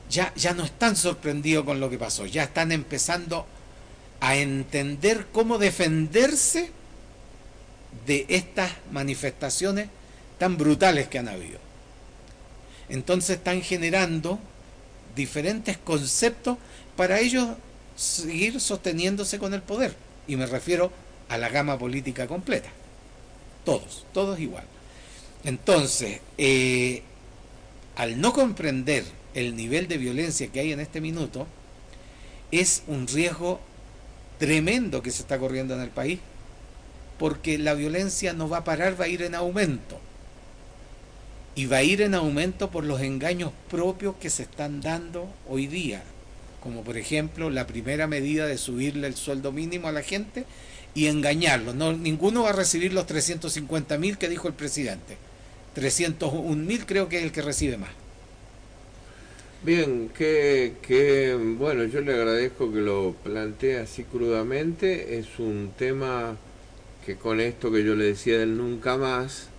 ya no están sorprendidos con lo que pasó. Ya están empezando a entender cómo defenderse de estas manifestaciones tan brutales que han habido. Entonces están generando diferentes conceptos para ellos seguir sosteniéndose con el poder. Y me refiero a la gama política completa. Todos igual. Entonces, al no comprender el nivel de violencia que hay en este minuto, es un riesgo tremendo que se está corriendo en el país, porque la violencia no va a parar, va a ir en aumento. Y va a ir en aumento por los engaños propios que se están dando hoy día, como por ejemplo la primera medida de subirle el sueldo mínimo a la gente y engañarlos. No, ninguno va a recibir los 350.000 que dijo el presidente. 301.000 creo que es el que recibe más. Bien, bueno, yo le agradezco que lo plantee así crudamente. Es un tema que con esto que yo le decía del nunca más,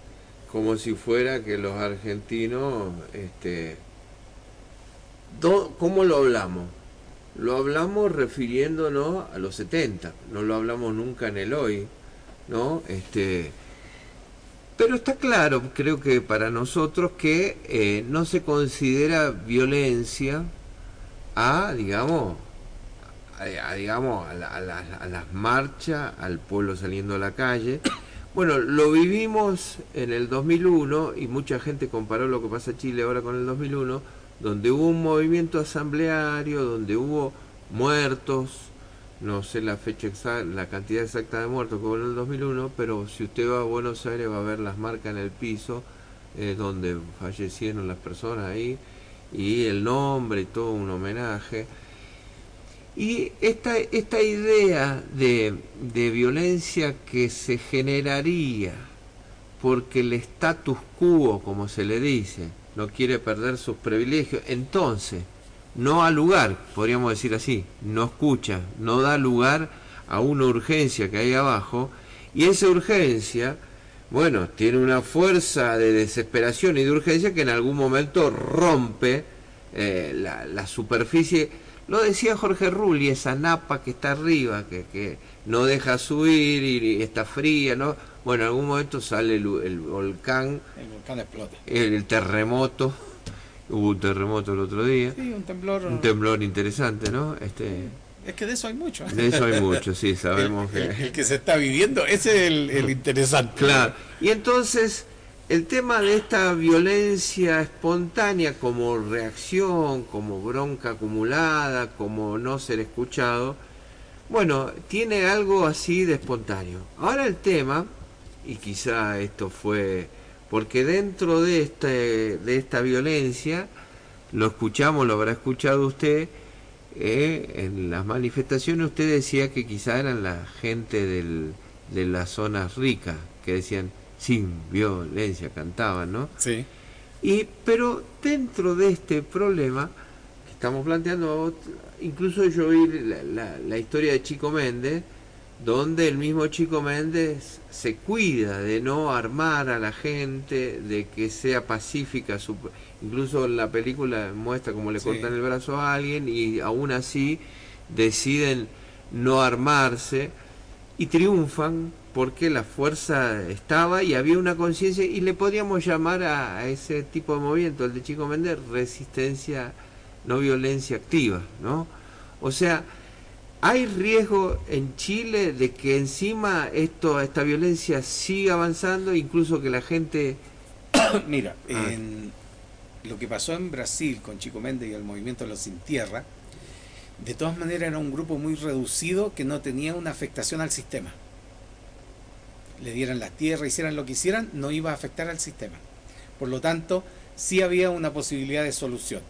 como si fuera que los argentinos, ¿cómo lo hablamos? Lo hablamos refiriéndonos a los 70, no lo hablamos nunca en el hoy, ¿no? Pero está claro, creo que para nosotros, que no se considera violencia a las marchas, al pueblo saliendo a la calle. Bueno, lo vivimos en el 2001 y mucha gente comparó lo que pasa en Chile ahora con el 2001, donde hubo un movimiento asambleario, donde hubo muertos, no sé la fecha exacta, la cantidad exacta de muertos que hubo en el 2001, pero si usted va a Buenos Aires va a ver las marcas en el piso, donde fallecieron las personas ahí, y el nombre y todo un homenaje. Y esta idea de violencia que se generaría porque el status quo, como se le dice, no quiere perder sus privilegios, entonces no ha lugar, podríamos decir así, no escucha, no da lugar a una urgencia que hay abajo, y esa urgencia, bueno, tiene una fuerza de desesperación y de urgencia que en algún momento rompe la superficie. Lo decía Jorge Rulli, esa napa que está arriba, que no deja subir y está fría, ¿no? Bueno, en algún momento sale el volcán. El volcán explota. El terremoto. Hubo un terremoto el otro día. Sí, un temblor. Un temblor interesante, ¿no? Es que de eso hay mucho. De eso hay mucho, sí, sabemos el que se está viviendo, ese es el interesante. Claro. Y entonces, el tema de esta violencia espontánea como reacción, como bronca acumulada, como no ser escuchado, bueno, tiene algo así de espontáneo. Ahora el tema, y quizá esto fue porque dentro de esta violencia, lo escuchamos, lo habrá escuchado usted, en las manifestaciones usted decía que quizá eran la gente de las zonas ricas, que decían sin violencia, cantaban, ¿no? Sí. Pero dentro de este problema que estamos planteando, incluso yo vi la historia de Chico Méndez, donde el mismo Chico Méndez se cuida de no armar a la gente, de que sea pacífica. Incluso en la película muestra cómo le cortan el brazo a alguien y aún así deciden no armarse y triunfan porque la fuerza estaba y había una conciencia, y le podríamos llamar a ese tipo de movimiento, el de Chico Méndez, resistencia, no violencia activa, ¿no? O sea, ¿hay riesgo en Chile de que encima esta violencia siga avanzando, incluso que la gente... Mira, lo que pasó en Brasil con Chico Méndez y el movimiento Los Sin Tierra, de todas maneras era un grupo muy reducido que no tenía una afectación al sistema. Le dieran las tierras, hicieran lo que hicieran, no iba a afectar al sistema. Por lo tanto, sí había una posibilidad de solución.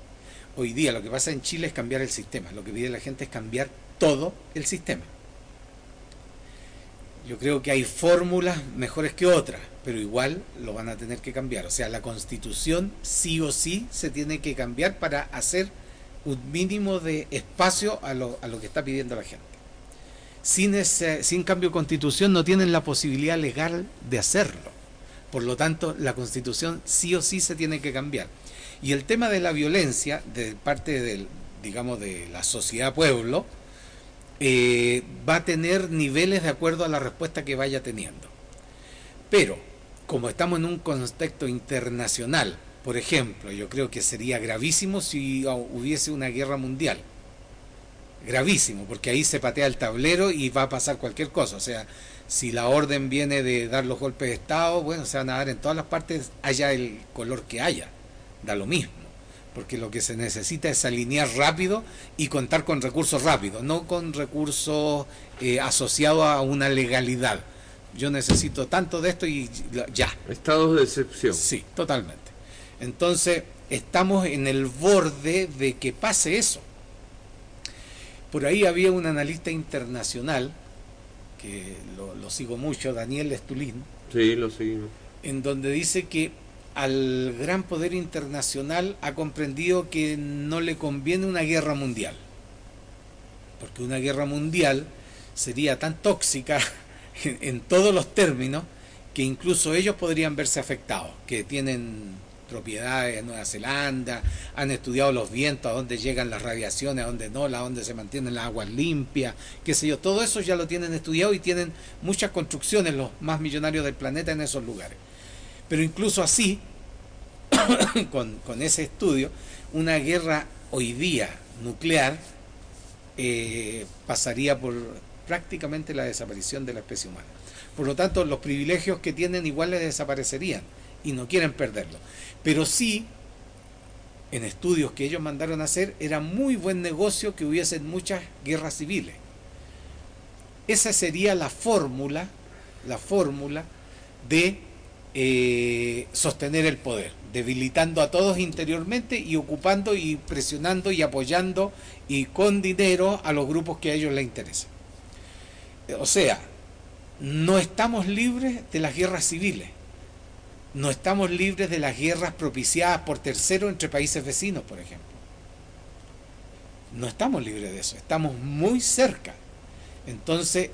Hoy día lo que pasa en Chile es cambiar el sistema. Lo que pide la gente es cambiar todo el sistema. Yo creo que hay fórmulas mejores que otras, pero igual lo van a tener que cambiar. O sea, la Constitución sí o sí se tiene que cambiar para hacer un mínimo de espacio a lo que está pidiendo la gente. Sin cambio de Constitución no tienen la posibilidad legal de hacerlo. Por lo tanto, la Constitución sí o sí se tiene que cambiar. Y el tema de la violencia, de parte de la sociedad-pueblo, va a tener niveles de acuerdo a la respuesta que vaya teniendo. Pero, como estamos en un contexto internacional, por ejemplo, yo creo que sería gravísimo si hubiese una guerra mundial. gravísimo, porque ahí se patea el tablero y va a pasar cualquier cosa. O sea, si la orden viene de dar los golpes de Estado, bueno, se van a dar en todas las partes, haya el color que haya, da lo mismo, porque lo que se necesita es alinear rápido y contar con recursos rápidos, no con recursos asociados a una legalidad. Yo necesito tanto de esto y ya. Estados de excepción. Sí, totalmente. Entonces, estamos en el borde de que pase eso. Por ahí había un analista internacional, que lo sigo mucho, Daniel Estulin. Sí, lo seguimos. En donde dice que al gran poder internacional ha comprendido que no le conviene una guerra mundial. Porque una guerra mundial sería tan tóxica en todos los términos que incluso ellos podrían verse afectados, que tienen propiedades en Nueva Zelanda, han estudiado los vientos, a dónde llegan las radiaciones, a dónde no, a dónde se mantienen las aguas limpias, qué sé yo, todo eso ya lo tienen estudiado y tienen muchas construcciones los más millonarios del planeta en esos lugares. Pero incluso así, con ese estudio, una guerra hoy día nuclear pasaría por prácticamente la desaparición de la especie humana. Por lo tanto, los privilegios que tienen igual les desaparecerían y no quieren perderlo. Pero sí, en estudios que ellos mandaron a hacer, era muy buen negocio que hubiesen muchas guerras civiles. Esa sería la fórmula de sostener el poder, debilitando a todos interiormente y ocupando y presionando y apoyando y con dinero a los grupos que a ellos les interesan. O sea, no estamos libres de las guerras civiles, no estamos libres de las guerras propiciadas por terceros entre países vecinos, por ejemplo. No estamos libres de eso, estamos muy cerca. Entonces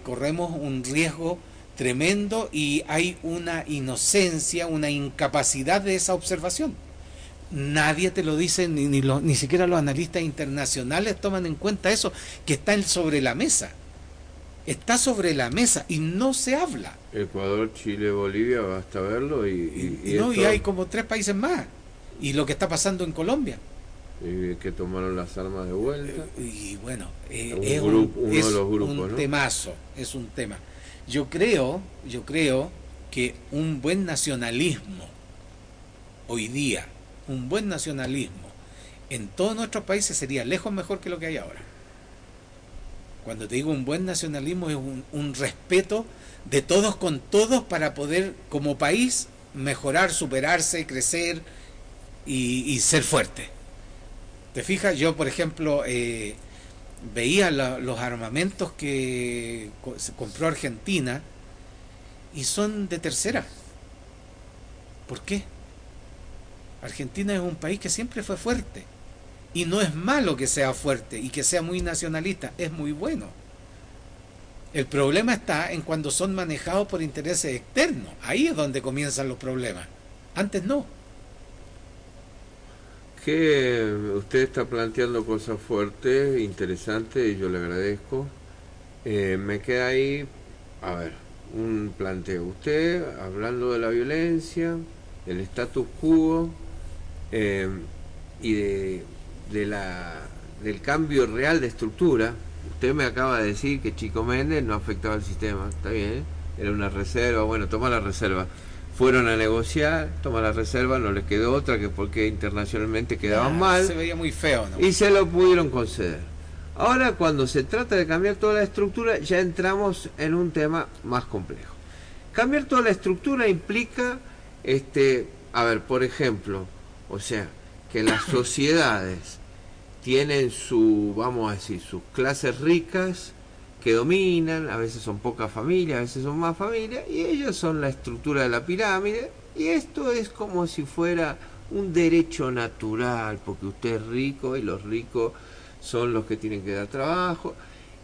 corremos un riesgo tremendo y hay una inocencia, una incapacidad de esa observación. Nadie te lo dice, ni siquiera los analistas internacionales toman en cuenta eso, que está sobre la mesa. Está sobre la mesa y no se habla. Ecuador, Chile, Bolivia, basta verlo y hay como 3 países más. Y lo que está pasando en Colombia. Y que tomaron las armas de vuelta. Y bueno, es un temazo, es un tema. Yo creo que un buen nacionalismo hoy día, un buen nacionalismo en todos nuestros países sería lejos mejor que lo que hay ahora. Cuando te digo un buen nacionalismo es un respeto de todos con todos para poder como país mejorar, superarse, crecer y ser fuerte. ¿Te fijas? Yo, por ejemplo, veía los armamentos que se compró Argentina y son de tercera. ¿Por qué? Argentina es un país que siempre fue fuerte. Y no es malo que sea fuerte y que sea muy nacionalista, es muy bueno. El problema está en cuando son manejados por intereses externos. Ahí es donde comienzan los problemas. Antes no. Que usted está planteando cosas fuertes, interesantes, y yo le agradezco. Me queda ahí, a ver, un planteo. Usted, hablando de la violencia, del status quo, y del cambio real de estructura. Usted me acaba de decir que Chico Méndez no afectaba al sistema, está bien, era una reserva, bueno, toma la reserva. Fueron a negociar, toma la reserva, no les quedó otra que porque internacionalmente quedaban mal. Se veía muy feo, ¿no? Y se lo pudieron conceder. Ahora, cuando se trata de cambiar toda la estructura, ya entramos en un tema más complejo. Cambiar toda la estructura implica, a ver, por ejemplo, o sea, que las sociedades tienen vamos a decir, sus clases ricas que dominan, a veces son pocas familias, a veces son más familias, y ellos son la estructura de la pirámide, y esto es como si fuera un derecho natural, porque usted es rico y los ricos son los que tienen que dar trabajo,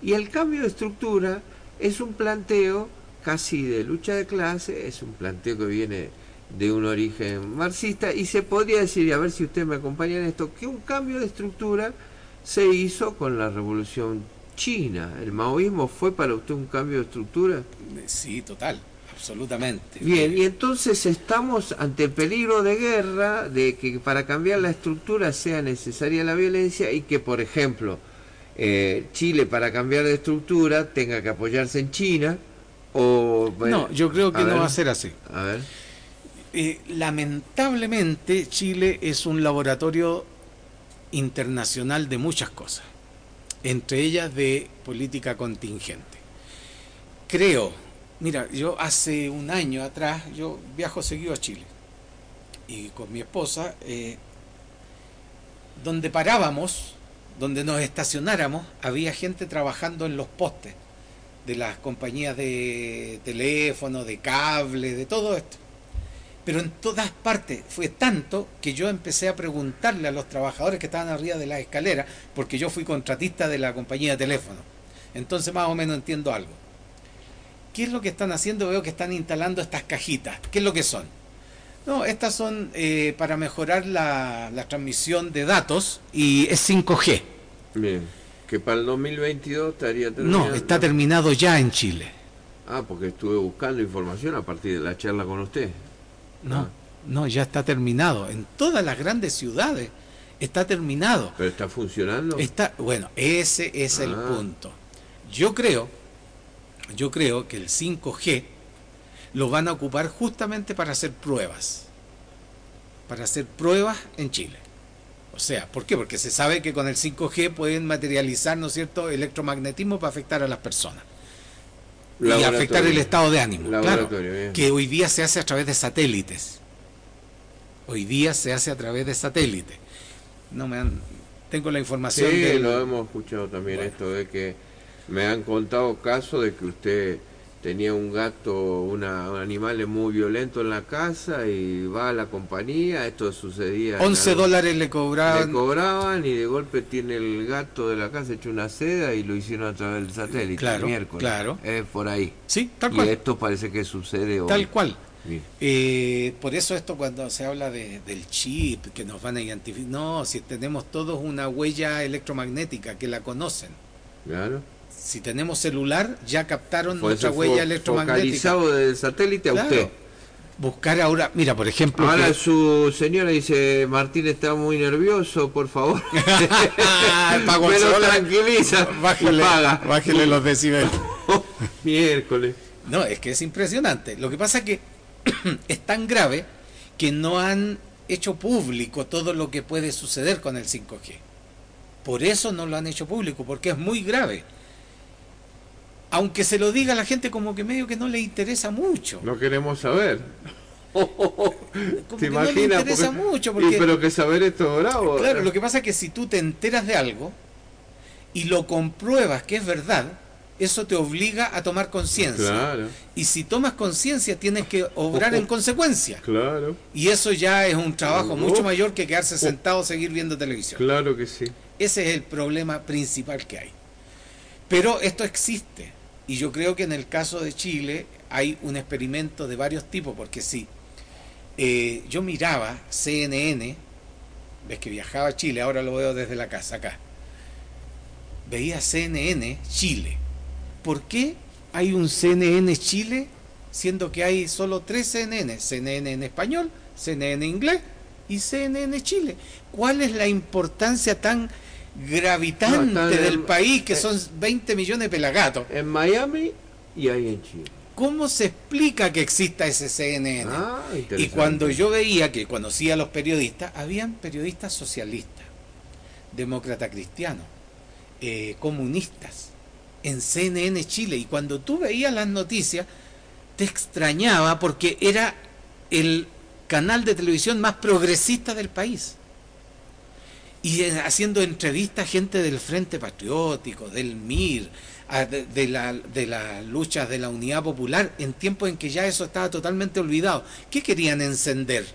y el cambio de estructura es un planteo casi de lucha de clase, es un planteo que viene de un origen marxista, y se podría decir, y a ver si usted me acompaña en esto, que un cambio de estructura se hizo con la Revolución China. ¿El maoísmo fue para usted un cambio de estructura? Sí, total, absolutamente. Bien, y entonces estamos ante el peligro de guerra, de que para cambiar la estructura sea necesaria la violencia, y que, por ejemplo, Chile para cambiar de estructura tenga que apoyarse en China o... No, yo creo que no va a ser así. A ver. Lamentablemente Chile es un laboratorio internacional de muchas cosas, entre ellas de política contingente. Creo, mira, yo hace un año atrás, yo viajo seguido a Chile y con mi esposa, donde parábamos, donde nos estacionáramos, había gente trabajando en los postes de las compañías de teléfono, de cable, de todo esto. Pero en todas partes fue tanto que yo empecé a preguntarle a los trabajadores que estaban arriba de las escaleras, porque yo fui contratista de la compañía de teléfono. Entonces más o menos entiendo algo. ¿Qué es lo que están haciendo? Veo que están instalando estas cajitas. ¿Qué es lo que son? No, estas son para mejorar la transmisión de datos y es 5G. Bien, que para el 2022 estaría terminado. No, está terminado ya en Chile. Ah, porque estuve buscando información a partir de la charla con usted. No, ya está terminado. En todas las grandes ciudades está terminado. ¿Pero está funcionando? Bueno, ese es el punto. Yo creo que el 5G lo van a ocupar justamente para hacer pruebas. Para hacer pruebas en Chile. O sea, ¿por qué? Porque se sabe que con el 5G pueden materializar, ¿no es cierto?, electromagnetismo para afectar a las personas. Y afectar el estado de ánimo. Claro, que hoy día se hace a través de satélites. Tengo la información. Sí, lo hemos escuchado también, bueno. Esto de que me han contado casos de que usted tenía un gato, un animal muy violento en la casa y va a la compañía, esto sucedía... $11 le cobraban. Le cobraban y de golpe tiene el gato de la casa hecho una seda y lo hicieron a través del satélite. Claro, el miércoles. Claro. Por ahí. Sí, tal cual. Y esto parece que sucede hoy. Tal cual. Por eso esto cuando se habla del chip, que nos van a identificar... No, si tenemos todos una huella electromagnética que la conocen. Claro. Si tenemos celular, ya captaron nuestra huella electromagnética. Focalizado del satélite a usted. Buscar ahora, mira, por ejemplo... Ahora su señora dice, Martín está muy nervioso, por favor. Me lo tranquiliza. Bájele los decibeles. Miércoles. No, es que es impresionante. Lo que pasa es que es tan grave que no han hecho público todo lo que puede suceder con el 5G. Por eso no lo han hecho público, porque es muy grave. Aunque se lo diga a la gente como que medio que no le interesa mucho. No queremos saber. ¿Te imaginas? No le interesa mucho. Porque, pero que saber esto es bravo. Claro, lo que pasa es que si tú te enteras de algo y lo compruebas que es verdad, eso te obliga a tomar conciencia. Claro. Y si tomas conciencia tienes que obrar en consecuencia. Claro. Y eso ya es un trabajo mucho mayor que quedarse sentado o seguir viendo televisión. Claro que sí. Ese es el problema principal que hay. Pero esto existe. Y yo creo que en el caso de Chile hay un experimento de varios tipos, porque sí, yo miraba CNN, ves que viajaba a Chile, ahora lo veo desde la casa acá, veía CNN Chile. ¿Por qué hay un CNN Chile siendo que hay solo 3 CNN? CNN en español, CNN en inglés y CNN Chile. ¿Cuál es la importancia tan gravitante del país, que son 20 millones de pelagatos? En Miami y ahí en Chile. ¿Cómo se explica que exista ese CNN? Y cuando yo veía que conocía a los periodistas, habían periodistas socialistas, demócratas cristianos, comunistas, en CNN Chile. Y cuando tú veías las noticias, te extrañaba porque era el canal de televisión más progresista del país. Y haciendo entrevistas a gente del Frente Patriótico, del MIR, de las luchas de la Unidad Popular, en tiempos en que ya eso estaba totalmente olvidado. ¿Qué querían encender?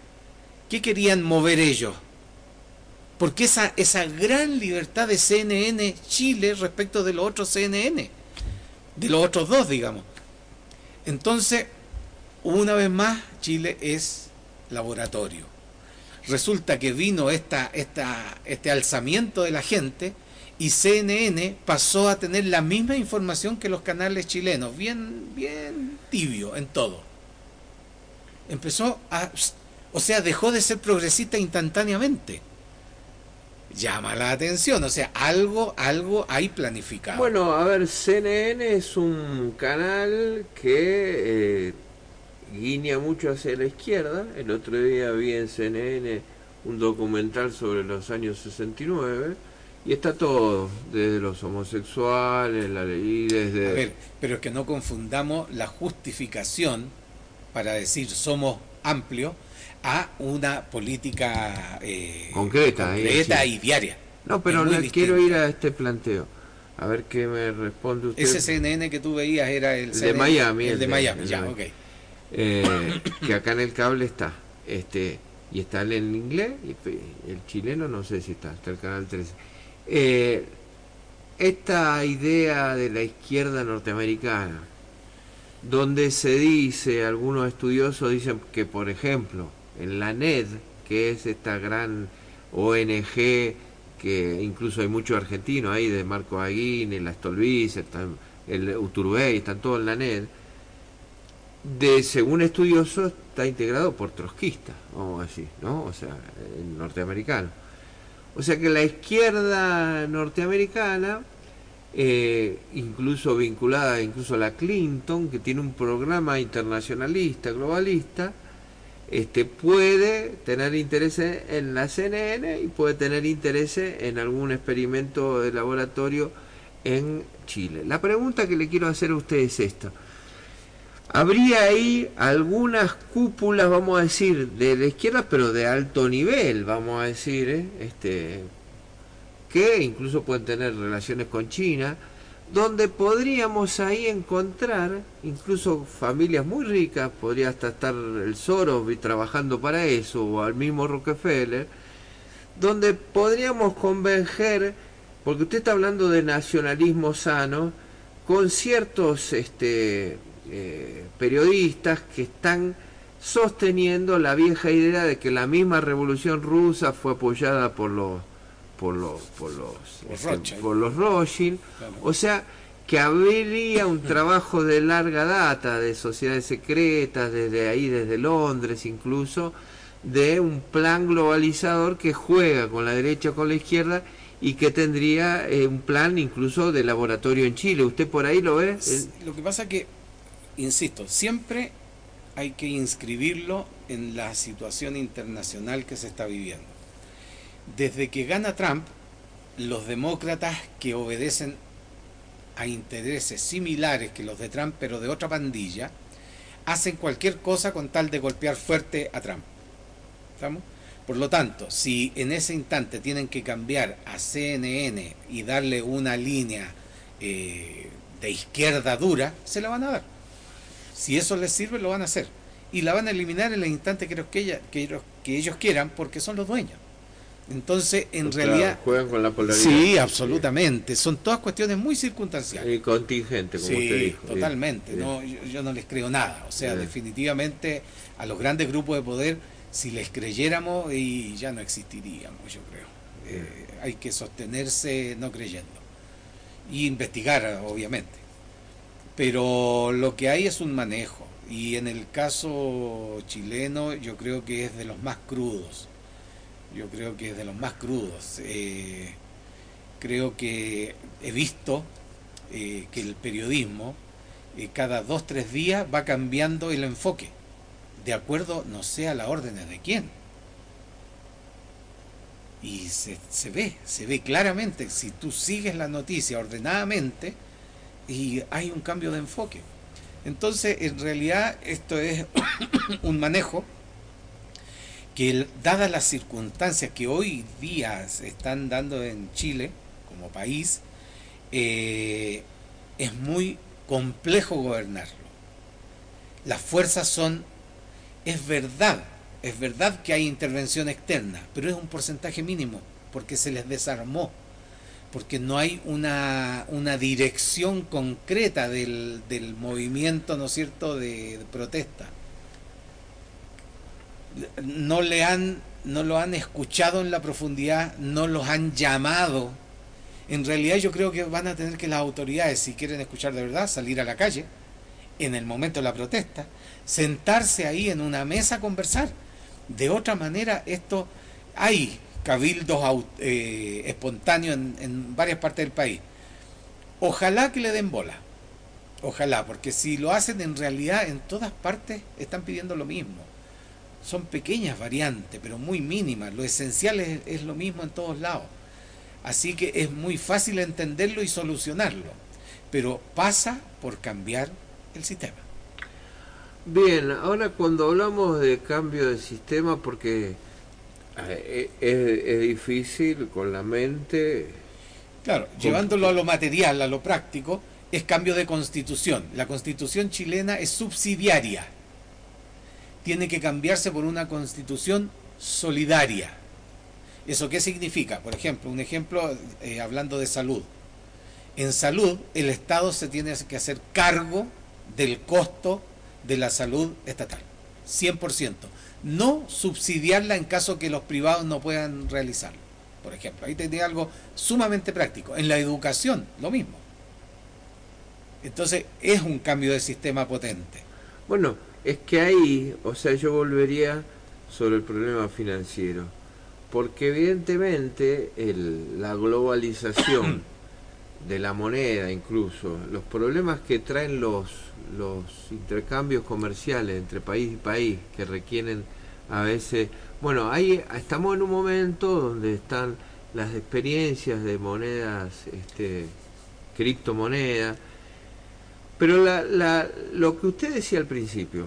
¿Qué querían mover ellos? Porque esa gran libertad de CNN Chile respecto de los otros CNN, de los otros dos, digamos. Entonces, una vez más, Chile es laboratorio. Resulta que vino este alzamiento de la gente y CNN pasó a tener la misma información que los canales chilenos, bien tibio en todo. Empezó dejó de ser progresista instantáneamente. llama la atención, o sea, algo hay planificado. Bueno, a ver, CNN es un canal que guiña mucho hacia la izquierda. El otro día vi en CNN un documental sobre los años 69 y está todo, desde los homosexuales, y desde... A ver, pero es que no confundamos la justificación para decir somos amplios a una política concreta y diaria. No, pero quiero ir a este planteo. A ver qué me responde usted. Ese CNN que tú veías era el de Miami. El de Miami, ya, ok. Que acá en el cable está. Y está en inglés, y el chileno no sé si está el canal 13. Esta idea de la izquierda norteamericana, donde se dice, algunos estudiosos dicen que, por ejemplo, en la NED, que es esta gran ONG, que incluso hay muchos argentinos ahí, de Marco Aguín, la Stolbizer, el Uturbey, están todos en la NED, según estudiosos está integrado por trotskistas, vamos a decir, ¿no? O sea, el norteamericano. O sea que la izquierda norteamericana, incluso vinculada incluso a la Clinton, que tiene un programa internacionalista, globalista, puede tener interés en la CNN y puede tener interés en algún experimento de laboratorio en Chile. La pregunta que le quiero hacer a usted es esta. Habría ahí algunas cúpulas, vamos a decir, de la izquierda, pero de alto nivel, vamos a decir, que incluso pueden tener relaciones con China, donde podríamos ahí encontrar incluso familias muy ricas, podría hasta estar el Soros trabajando para eso, o al mismo Rockefeller, donde podríamos converger, porque usted está hablando de nacionalismo sano, con ciertos periodistas que están sosteniendo la vieja idea de que la misma revolución rusa fue apoyada por los Rothschild, claro. O sea que habría un trabajo de larga data de sociedades secretas desde ahí, desde Londres incluso, de un plan globalizador que juega con la derecha o con la izquierda y que tendría un plan incluso de laboratorio en Chile. ¿Usted por ahí lo ve? Lo que pasa que, insisto, siempre hay que inscribirlo en la situación internacional que se está viviendo. Desde que gana Trump, los demócratas que obedecen a intereses similares que los de Trump, pero de otra pandilla, hacen cualquier cosa con tal de golpear fuerte a Trump. ¿Estamos? Por lo tanto, si en ese instante tienen que cambiar a CNN y darle una línea de izquierda dura, se la van a dar. Si eso les sirve, lo van a hacer. Y la van a eliminar en el instante que ellos quieran, porque son los dueños. Entonces, en realidad... Juegan con la polaridad. Sí, absolutamente. Son todas cuestiones muy circunstanciales. Y contingente, como usted dijo. Totalmente. Bien. No, yo no les creo nada. O sea, definitivamente a los grandes grupos de poder, si les creyéramos, y ya no existiríamos, yo creo. Hay que sostenerse no creyendo. Y investigar, obviamente. Pero lo que hay es un manejo. Y en el caso chileno, yo creo que es de los más crudos. Creo que he visto que el periodismo cada 2-3 días va cambiando el enfoque, de acuerdo, no sé a las órdenes de quién. Y se ve claramente, si tú sigues la noticia ordenadamente, y hay un cambio de enfoque. Entonces, en realidad, esto es un manejo que, dadas las circunstancias que hoy día se están dando en Chile como país, es muy complejo gobernarlo. Las fuerzas es verdad que hay intervención externa, pero es un porcentaje mínimo, porque se les desarmó, porque no hay una dirección concreta del movimiento, ¿no es cierto?, de protesta. No lo han escuchado en la profundidad, no los han llamado. En realidad yo creo que van a tener que las autoridades, si quieren escuchar de verdad, salir a la calle en el momento de la protesta, sentarse ahí en una mesa a conversar. De otra manera, esto hay cabildos espontáneos en varias partes del país. Ojalá que le den bola. Ojalá, porque si lo hacen en realidad en todas partes están pidiendo lo mismo. Son pequeñas variantes, pero muy mínimas. Lo esencial es lo mismo en todos lados. Así que es muy fácil entenderlo y solucionarlo. Pero pasa por cambiar el sistema. Bien, ahora cuando hablamos de cambio de sistema, porque es difícil con la mente. Claro, llevándolo a lo material, a lo práctico, es cambio de constitución. La constitución chilena es subsidiaria. Tiene que cambiarse por una constitución solidaria. ¿Eso qué significa? Por ejemplo, un ejemplo hablando de salud. En salud, el Estado se tiene que hacer cargo del costo de la salud estatal, 100%. No subsidiarla en caso que los privados no puedan realizarlo. Por ejemplo, ahí tendría algo sumamente práctico. En la educación, lo mismo. Entonces, es un cambio de sistema potente. Bueno, es que ahí, o sea, yo volvería sobre el problema financiero, porque evidentemente la globalización de la moneda, incluso los problemas que traen los intercambios comerciales entre país y país, que requieren a veces, bueno, ahí estamos en un momento donde están las experiencias de monedas, criptomonedas, pero lo que usted decía al principio,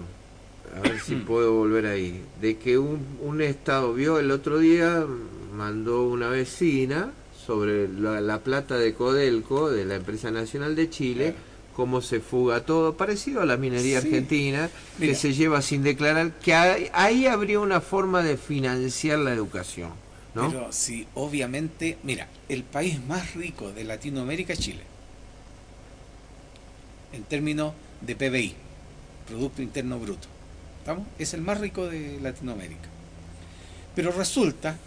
a ver si puedo volver ahí, de que un Estado vio el otro día, mandó una vecina sobre la plata de Codelco, de la Empresa Nacional de Chile, cómo se fuga todo, parecido a la minería argentina, que se lleva sin declarar, que ahí habría una forma de financiar la educación, ¿no? Pero sí, obviamente, mira, el país más rico de Latinoamérica es Chile, en términos de PBI, Producto Interno Bruto. ¿Estamos? Es el más rico de Latinoamérica. Pero resulta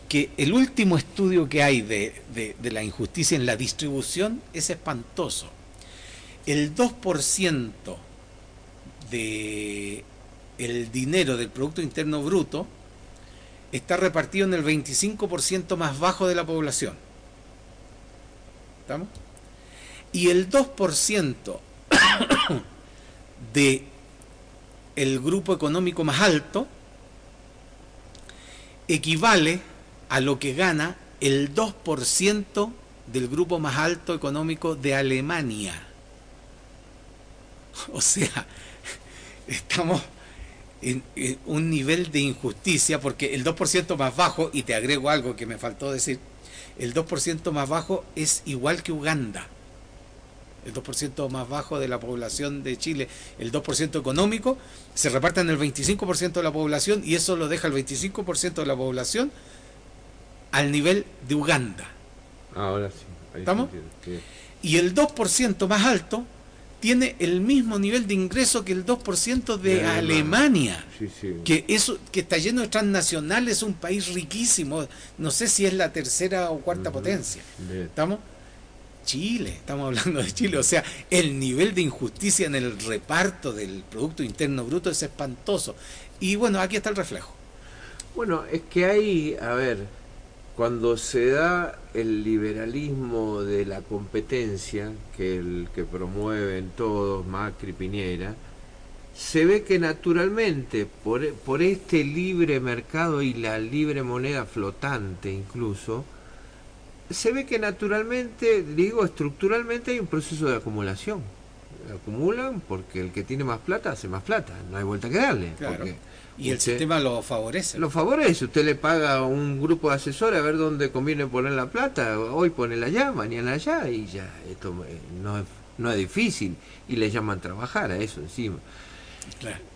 que el último estudio que hay de la injusticia en la distribución es espantoso. El 2% de el dinero del Producto Interno Bruto está repartido en el 25% más bajo de la población. ¿Estamos? Y el 2% de el grupo económico más alto equivale a lo que gana el 2% del grupo más alto económico de Alemania. O sea, estamos en un nivel de injusticia, porque el 2% más bajo, y te agrego algo que me faltó decir, el 2% más bajo es igual que Uganda. El 2% más bajo de la población de Chile, el 2% económico, se reparte en el 25% de la población, y eso lo deja el 25% de la población al nivel de Uganda. Ahora sí. ¿Estamos? Sí. Y el 2% más alto tiene el mismo nivel de ingreso que el 2% de Alemania. Sí, sí. Que está lleno de transnacionales, es un país riquísimo. No sé si es la tercera o cuarta potencia. Bien. ¿Estamos? Chile, estamos hablando de Chile. O sea, el nivel de injusticia en el reparto del Producto Interno Bruto es espantoso. Y bueno, aquí está el reflejo. Bueno, es que ahí, a ver, cuando se da el liberalismo de la competencia, que el que promueven todos, Macri, Piñera, se ve que naturalmente, por este libre mercado y la libre moneda flotante incluso, se ve que naturalmente, digo, estructuralmente hay un proceso de acumulación. Acumulan porque el que tiene más plata hace más plata, no hay vuelta que darle. Claro. Y el sistema lo favorece. Lo favorece, usted le paga a un grupo de asesores a ver dónde conviene poner la plata, hoy ponela allá, mañana allá, y ya, esto no es difícil, y le llaman trabajar a eso encima.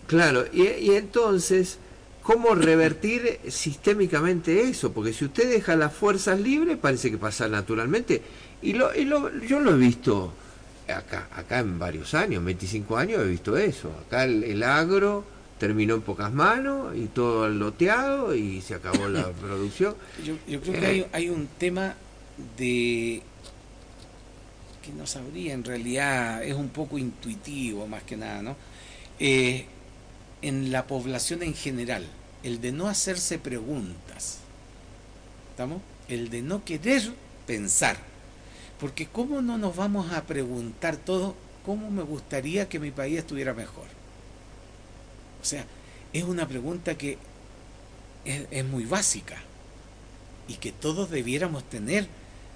Claro, y entonces, ¿cómo revertir sistémicamente eso? Porque si usted deja las fuerzas libres, parece que pasa naturalmente, yo lo he visto acá en varios años, 25 años he visto eso, acá el agro terminó en pocas manos y todo loteado y se acabó la producción. Yo creo que hay un tema de que no sabría, en realidad es un poco intuitivo más que nada, ¿no? En la población en general, el de no hacerse preguntas. ¿Estamos? El de no querer pensar. Porque ¿cómo no nos vamos a preguntar todo cómo me gustaría que mi país estuviera mejor? O sea, es una pregunta que es muy básica y que todos debiéramos tener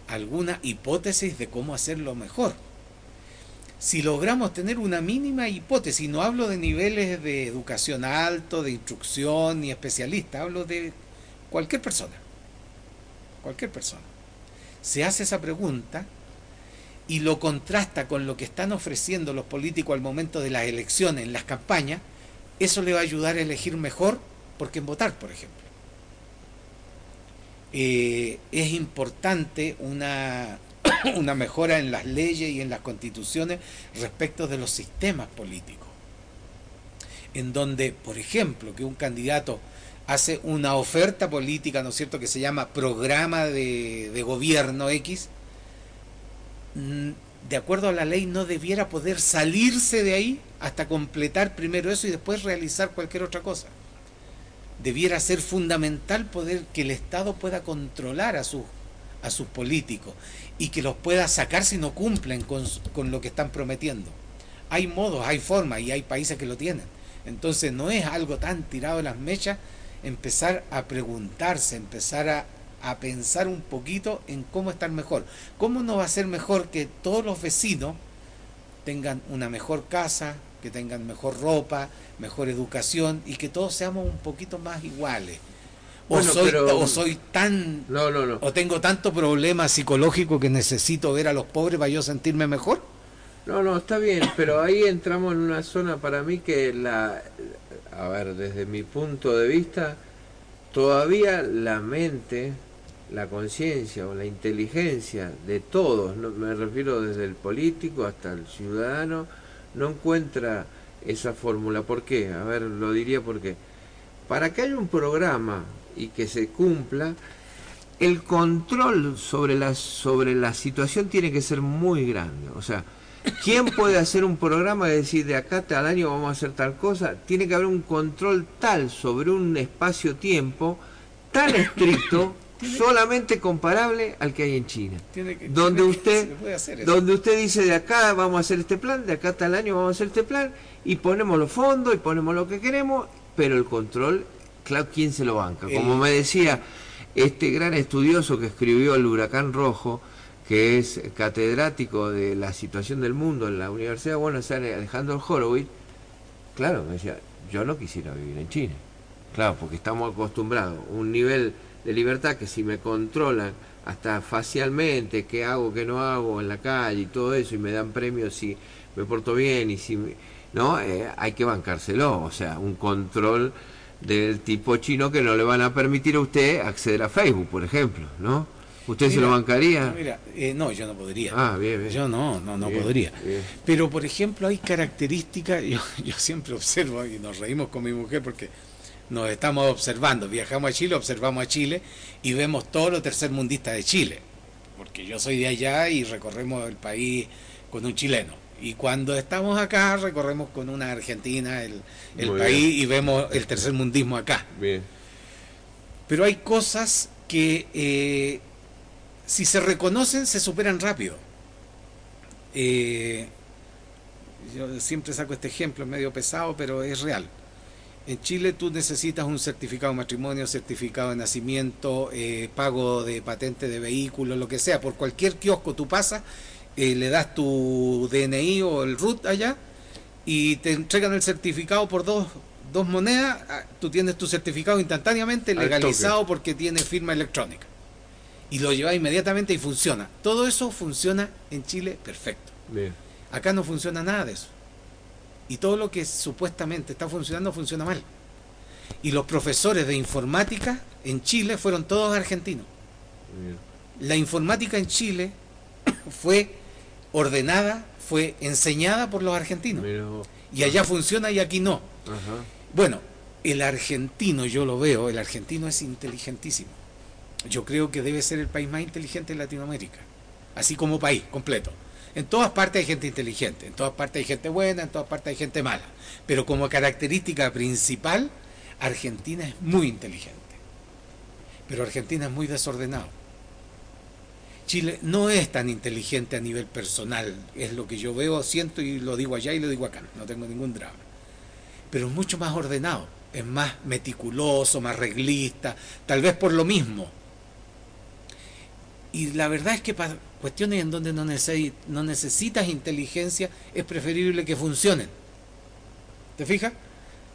alguna hipótesis de cómo hacerlo mejor. Si logramos tener una mínima hipótesis, no hablo de niveles de educación alto, de instrucción ni especialista, hablo de cualquier persona, se hace esa pregunta y lo contrasta con lo que están ofreciendo los políticos al momento de las elecciones, en las campañas, eso le va a ayudar a elegir mejor por quién votar, por ejemplo. Es importante una mejora en las leyes y en las constituciones respecto de los sistemas políticos, en donde, por ejemplo, que un candidato hace una oferta política, ¿no es cierto?, que se llama programa de gobierno X, de acuerdo a la ley no debiera poder salirse de ahí hasta completar primero eso y después realizar cualquier otra cosa. Debiera ser fundamental poder que el Estado pueda controlar a sus políticos y que los pueda sacar si no cumplen con lo que están prometiendo. Hay modos, hay formas y hay países que lo tienen. Entonces no es algo tan tirado de las mechas empezar a preguntarse, empezar a pensar un poquito en cómo estar mejor. ¿Cómo no va a ser mejor que todos los vecinos tengan una mejor casa, que tengan mejor ropa, mejor educación y que todos seamos un poquito más iguales? Bueno, o tengo tanto problema psicológico que necesito ver a los pobres para yo sentirme mejor. No, está bien, pero ahí entramos en una zona para mí que a ver, desde mi punto de vista, todavía la mente, la conciencia o la inteligencia de todos, no, me refiero desde el político hasta el ciudadano, no encuentra esa fórmula. ¿Por qué? A ver, lo diría porque para que haya un programa y que se cumpla, el control sobre la situación tiene que ser muy grande. O sea, ¿quién puede hacer un programa y decir de acá al año vamos a hacer tal cosa? Tiene que haber un control tal sobre un espacio-tiempo tan estricto, solamente comparable al que hay en China. Donde usted dice de acá vamos a hacer este plan, de acá al año vamos a hacer este plan, y ponemos los fondos y ponemos lo que queremos, pero el control, claro, ¿quién se lo banca? Como me decía este gran estudioso que escribió El Huracán Rojo, que es catedrático de la situación del mundo en la Universidad de Buenos Aires, Alejandro Horowitz, claro, me decía, yo no quisiera vivir en China. Claro, porque estamos acostumbrados a un nivel de libertad que si me controlan hasta facialmente, qué hago, qué no hago en la calle y todo eso, y me dan premios si me porto bien y si... ¿no? Hay que bancárselo, o sea, un control del tipo chino que no le van a permitir a usted acceder a Facebook, por ejemplo, ¿no? ¿Usted se lo bancaría? No, yo no podría. Bien. Yo no podría. Bien. Pero, por ejemplo, hay características, yo siempre observo, y nos reímos con mi mujer porque nos estamos observando, viajamos a Chile, observamos a Chile y vemos todo lo tercermundista de Chile, porque yo soy de allá y recorremos el país con un chileno. Y cuando estamos acá, recorremos con una argentina el país y vemos el tercermundismo acá. Bien. Pero hay cosas que si se reconocen, se superan rápido. Yo siempre saco este ejemplo, es medio pesado, pero es real. En Chile tú necesitas un certificado de matrimonio, certificado de nacimiento, pago de patente de vehículo, lo que sea. Por cualquier kiosco tú pasas, le das tu DNI o el RUT allá y te entregan el certificado por dos monedas. Tú tienes tu certificado instantáneamente legalizado porque tiene firma electrónica y lo llevas inmediatamente y funciona. Todo eso funciona en Chile perfecto. Bien. Acá no funciona nada de eso y todo lo que supuestamente está funcionando funciona mal. Y los profesores de informática en Chile fueron todos argentinos. Bien. La informática en Chile fue ordenada, fue enseñada por los argentinos. Y allá funciona y aquí no. Ajá. Bueno, el argentino, yo lo veo, el argentino es inteligentísimo. Yo creo que debe ser el país más inteligente de Latinoamérica, así como país completo. En todas partes hay gente inteligente, en todas partes hay gente buena, en todas partes hay gente mala. Pero como característica principal, Argentina es muy inteligente. pero Argentina es muy desordenado. Chile no es tan inteligente a nivel personal, es lo que yo veo, siento y lo digo allá y lo digo acá, no tengo ningún drama. Pero es mucho más ordenado, es más meticuloso, más reglista, tal vez por lo mismo. Y la verdad es que para cuestiones en donde no necesitas inteligencia, es preferible que funcionen. ¿Te fijas?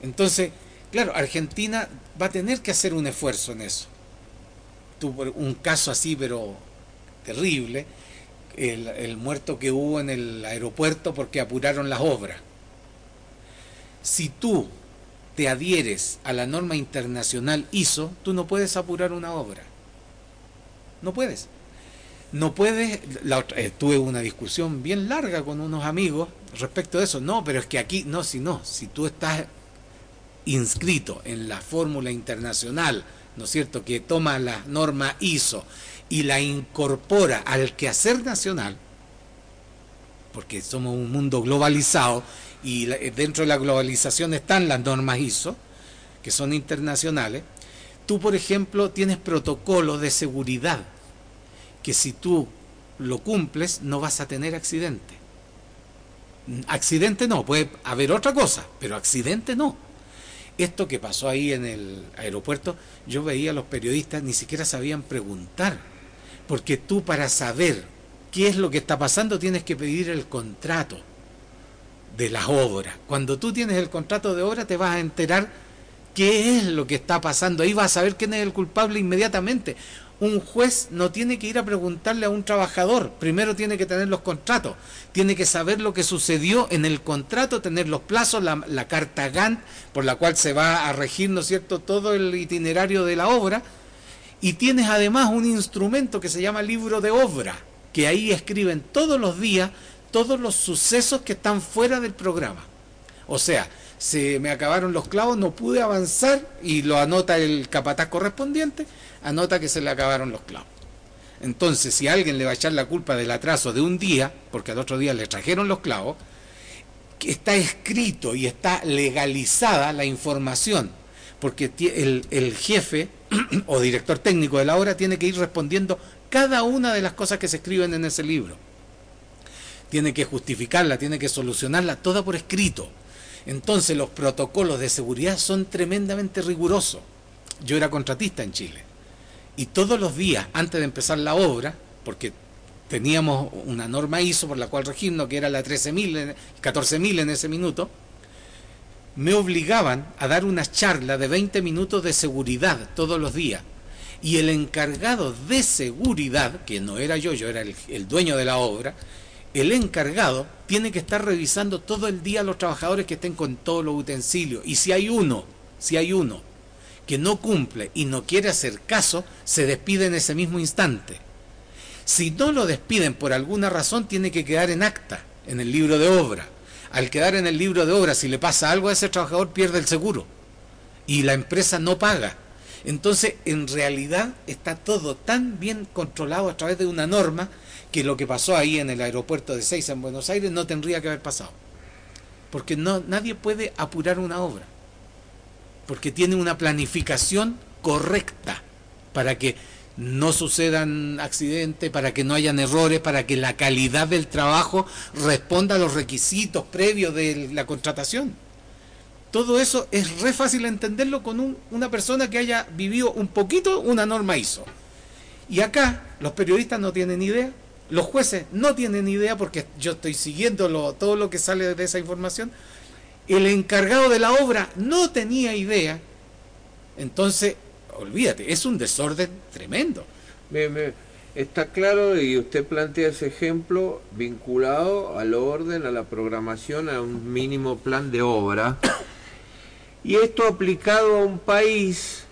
Entonces, claro, Argentina va a tener que hacer un esfuerzo en eso. Tuvo un caso así, pero terrible, el muerto que hubo en el aeropuerto porque apuraron las obras. Si tú te adhieres a la norma internacional ISO, tú no puedes apurar una obra. No puedes. No puedes. Tuve una discusión bien larga con unos amigos respecto de eso. No, pero es que aquí, si tú estás inscrito en la fórmula internacional, ¿no es cierto?, que toma la norma ISO y la incorpora al quehacer nacional, porque somos un mundo globalizado y dentro de la globalización están las normas ISO, que son internacionales. Tú, por ejemplo, tienes protocolos de seguridad, que si tú lo cumples no vas a tener accidente. Accidente no, puede haber otra cosa, pero accidente no. Esto que pasó ahí en el aeropuerto, yo veía a los periodistas, ni siquiera sabían preguntar, porque tú para saber qué es lo que está pasando tienes que pedir el contrato de las obras. Cuando tú tienes el contrato de obra te vas a enterar qué es lo que está pasando, ahí vas a saber quién es el culpable inmediatamente. Un juez no tiene que ir a preguntarle a un trabajador, primero tiene que tener los contratos, tiene que saber lo que sucedió en el contrato, tener los plazos, la carta Gantt por la cual se va a regir, ¿no es cierto?, todo el itinerario de la obra, y tienes además un instrumento que se llama libro de obra, que ahí escriben todos los días todos los sucesos que están fuera del programa. O sea, se me acabaron los clavos, no pude avanzar, y lo anota el capataz correspondiente, anota que se le acabaron los clavos. Entonces, si alguien le va a echar la culpa del atraso de un día, porque al otro día le trajeron los clavos, está escrito y está legalizada la información, porque el jefe o director técnico de la obra tiene que ir respondiendo cada una de las cosas que se escriben en ese libro. Tiene que justificarla, tiene que solucionarla, toda por escrito. Entonces los protocolos de seguridad son tremendamente rigurosos. Yo era contratista en Chile y todos los días antes de empezar la obra, porque teníamos una norma ISO por la cual regirnos, que era la 14.000 en ese minuto, me obligaban a dar una charla de 20 minutos de seguridad todos los días. Y el encargado de seguridad, que no era yo era el dueño de la obra, el encargado tiene que estar revisando todo el día a los trabajadores que estén con todos los utensilios. Y si hay uno que no cumple y no quiere hacer caso, se despide en ese mismo instante. Si no lo despiden por alguna razón, tiene que quedar en acta, en el libro de obra. Al quedar en el libro de obra, si le pasa algo a ese trabajador, pierde el seguro y la empresa no paga. Entonces, en realidad está todo tan bien controlado a través de una norma que lo que pasó ahí en el aeropuerto de Ezeiza en Buenos Aires no tendría que haber pasado. Porque nadie puede apurar una obra, porque tiene una planificación correcta para que no sucedan accidentes, para que no hayan errores, para que la calidad del trabajo responda a los requisitos previos de la contratación. Todo eso es re fácil entenderlo con una persona que haya vivido un poquito una norma ISO. Y acá los periodistas no tienen idea, los jueces no tienen idea, porque yo estoy siguiendo todo lo que sale de esa información. El encargado de la obra no tenía idea. Entonces, olvídate, es un desorden tremendo. Está claro, y usted plantea ese ejemplo vinculado al orden, a la programación, a un mínimo plan de obra. Y esto aplicado a un país,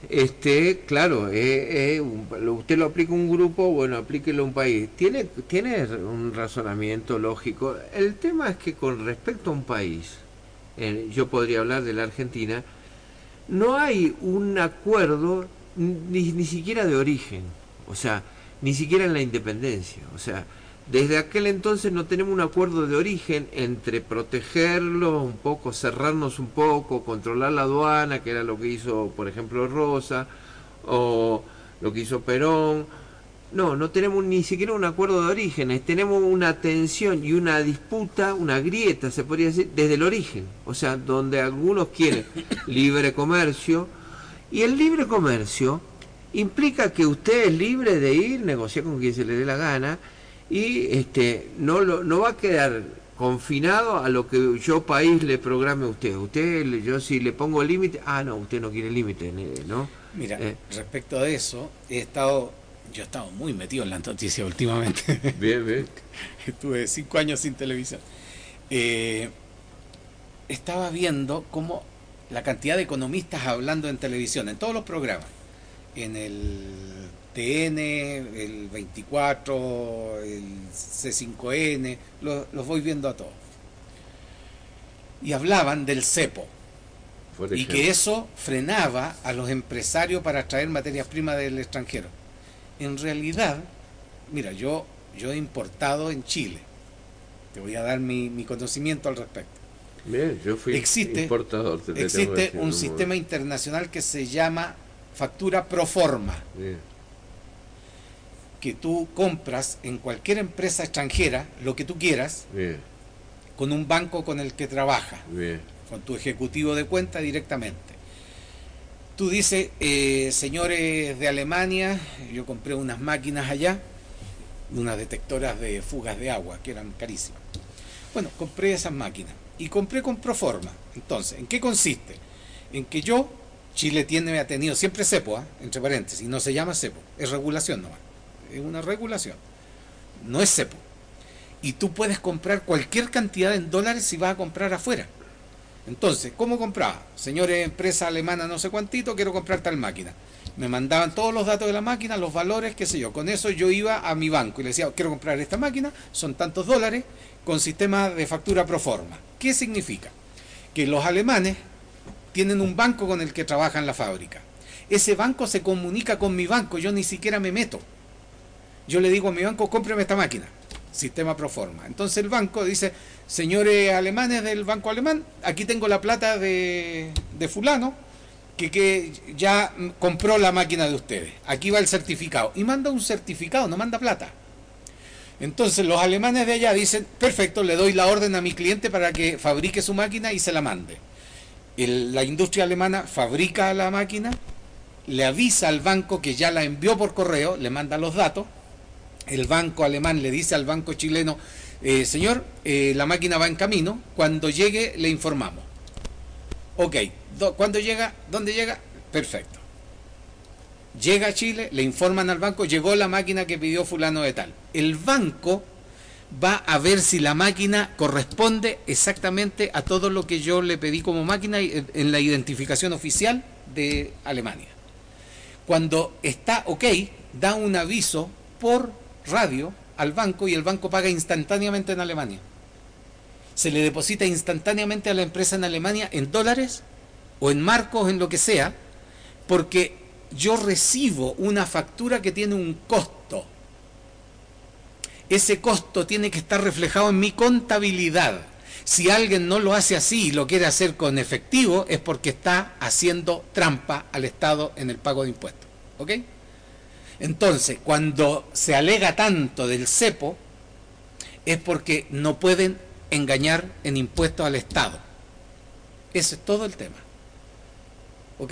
claro, usted lo aplica a un grupo, bueno, aplíquelo a un país. Tiene un razonamiento lógico. El tema es que con respecto a un país, yo podría hablar de la Argentina, no hay un acuerdo ni siquiera de origen, o sea, ni siquiera en la independencia. O sea, desde aquel entonces no tenemos un acuerdo de origen entre protegerlos un poco, cerrarnos un poco, controlar la aduana, que era lo que hizo, por ejemplo, Rosa, o lo que hizo Perón. No, no tenemos ni siquiera un acuerdo de orígenes, tenemos una tensión y una disputa, una grieta, se podría decir, desde el origen. O sea, donde algunos quieren libre comercio, y el libre comercio implica que usted es libre de ir, negociar con quien se le dé la gana, y no va a quedar confinado a lo que yo país le programe a usted. Yo si le pongo límite, no, usted no quiere límite, ¿no? Mira, respecto a eso, yo he estado muy metido en la noticia últimamente. Bien, bien. Estuve 5 años sin televisión. Estaba viendo cómo la cantidad de economistas hablando en televisión, en todos los programas, en el TN, el 24, el C5N, los voy viendo a todos. Y hablaban del cepo. Y que eso frenaba a los empresarios para traer materias primas del extranjero. En realidad, mira, yo he importado en Chile. Te voy a dar mi conocimiento al respecto. Bien, yo fui importador. Existe un sistema internacional que se llama factura pro forma. Bien. Que tú compras en cualquier empresa extranjera lo que tú quieras. Bien. Con un banco con el que trabajas. Bien. Con tu ejecutivo de cuenta directamente. Tú dices, señores de Alemania, yo compré unas máquinas allá, unas detectoras de fugas de agua, que eran carísimas. Bueno, compré esas máquinas y compré con Proforma. Entonces, ¿en qué consiste? En que Chile ha tenido siempre cepo, entre paréntesis, no se llama cepo, es regulación nomás, es una regulación, no es cepo. Y tú puedes comprar cualquier cantidad en dólares si vas a comprar afuera. Entonces, ¿cómo compraba? Señores, empresa alemana no sé cuántito, quiero comprar tal máquina. Me mandaban todos los datos de la máquina, los valores, qué sé yo. Con eso yo iba a mi banco y le decía, quiero comprar esta máquina, son tantos dólares, con sistema de factura pro forma. ¿Qué significa? Que los alemanes tienen un banco con el que trabajan en la fábrica. Ese banco se comunica con mi banco, yo ni siquiera me meto. Yo le digo a mi banco, cómpreme esta máquina. Sistema pro forma. Entonces el banco dice, señores alemanes del banco alemán, aquí tengo la plata de fulano que ya compró la máquina de ustedes. Aquí va el certificado. Y manda un certificado, no manda plata. Entonces los alemanes de allá dicen, perfecto, le doy la orden a mi cliente para que fabrique su máquina y se la mande. La industria alemana fabrica la máquina, le avisa al banco que ya la envió por correo, le manda los datos. El banco alemán le dice al banco chileno, señor, la máquina va en camino, cuando llegue le informamos. Ok, ¿cuándo llega? ¿Dónde llega? Perfecto. Llega a Chile, le informan al banco, llegó la máquina que pidió fulano de tal. El banco va a ver si la máquina corresponde exactamente a todo lo que yo le pedí como máquina en la identificación oficial de Alemania. Cuando está ok, da un aviso por radio al banco y el banco paga instantáneamente en Alemania. Se le deposita instantáneamente a la empresa en Alemania en dólares o en marcos, en lo que sea, porque yo recibo una factura que tiene un costo. Ese costo tiene que estar reflejado en mi contabilidad. Si alguien no lo hace así y lo quiere hacer con efectivo, es porque está haciendo trampa al Estado en el pago de impuestos. ¿Ok? Entonces, cuando se alega tanto del cepo, es porque no pueden engañar en impuestos al Estado. Ese es todo el tema. ¿Ok?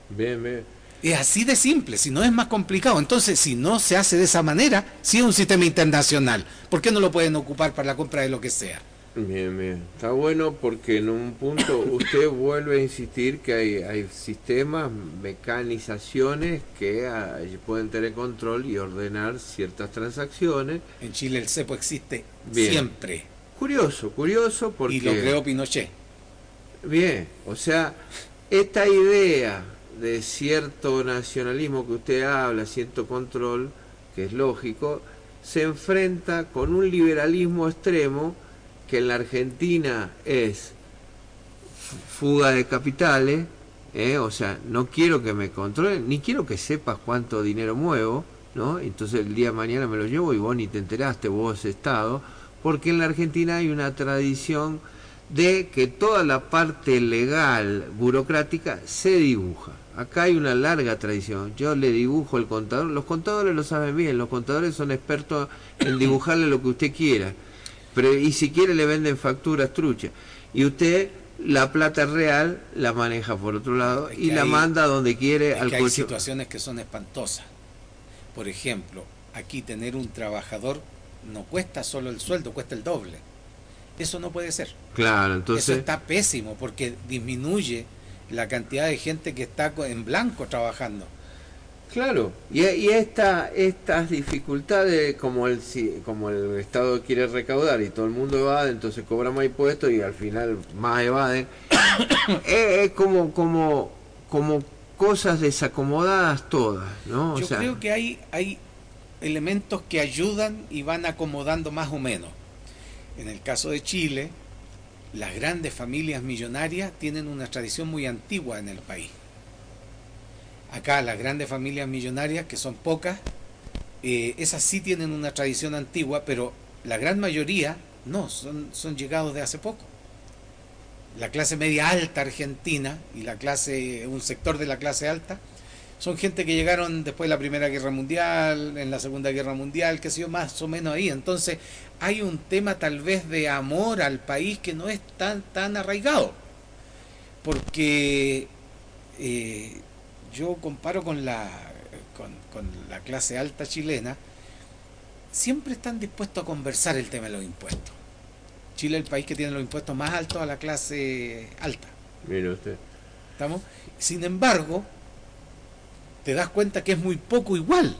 Bien, bien. Es así de simple, si no es más complicado. Entonces, si no se hace de esa manera, si es un sistema internacional, ¿por qué no lo pueden ocupar para la compra de lo que sea? Bien, bien. Está bueno porque en un punto usted vuelve a insistir que hay sistemas, mecanizaciones que pueden tener control y ordenar ciertas transacciones. En Chile el cepo existe bien. Siempre. Curioso porque... Y lo creó Pinochet. Bien, o sea, esta idea de cierto nacionalismo que usted habla, cierto control, que es lógico, se enfrenta con un liberalismo extremo que en la Argentina es fuga de capitales, o sea, no quiero que me controlen, ni quiero que sepas cuánto dinero muevo, ¿no? Entonces el día de mañana me lo llevo y vos ni te enteraste, vos Estado, porque en la Argentina hay una tradición de que toda la parte legal, burocrática, se dibuja. Acá hay una larga tradición. Yo le dibujo al contador. Los contadores lo saben bien. Los contadores son expertos en dibujarle lo que usted quiera. Pero, y si quiere le venden facturas truchas. Y usted la plata real la maneja por otro lado y la manda donde quiere al coche. Hay situaciones que son espantosas. Por ejemplo, aquí tener un trabajador no cuesta solo el sueldo, cuesta el doble. Eso no puede ser. Claro, entonces... Eso está pésimo porque disminuye la cantidad de gente que está en blanco trabajando. Claro, y estas dificultades, como el Estado quiere recaudar y todo el mundo evade, entonces cobra más impuestos y al final más evaden, es como cosas desacomodadas todas, ¿no? Yo creo que hay elementos que ayudan y van acomodando más o menos. En el caso de Chile, las grandes familias millonarias tienen una tradición muy antigua en el país. Acá las grandes familias millonarias, que son pocas, esas sí tienen una tradición antigua, pero la gran mayoría no, son llegados de hace poco. La clase media alta argentina y un sector de la clase alta, son gente que llegaron después de la Primera Guerra Mundial, en la Segunda Guerra Mundial, que ha sido más o menos ahí. Entonces hay un tema tal vez de amor al país que no es tan arraigado. Porque yo comparo con la clase alta chilena, siempre están dispuestos a conversar el tema de los impuestos. Chile es el país que tiene los impuestos más altos a la clase alta. Mire usted. ¿Estamos? Sin embargo, te das cuenta que es muy poco igual,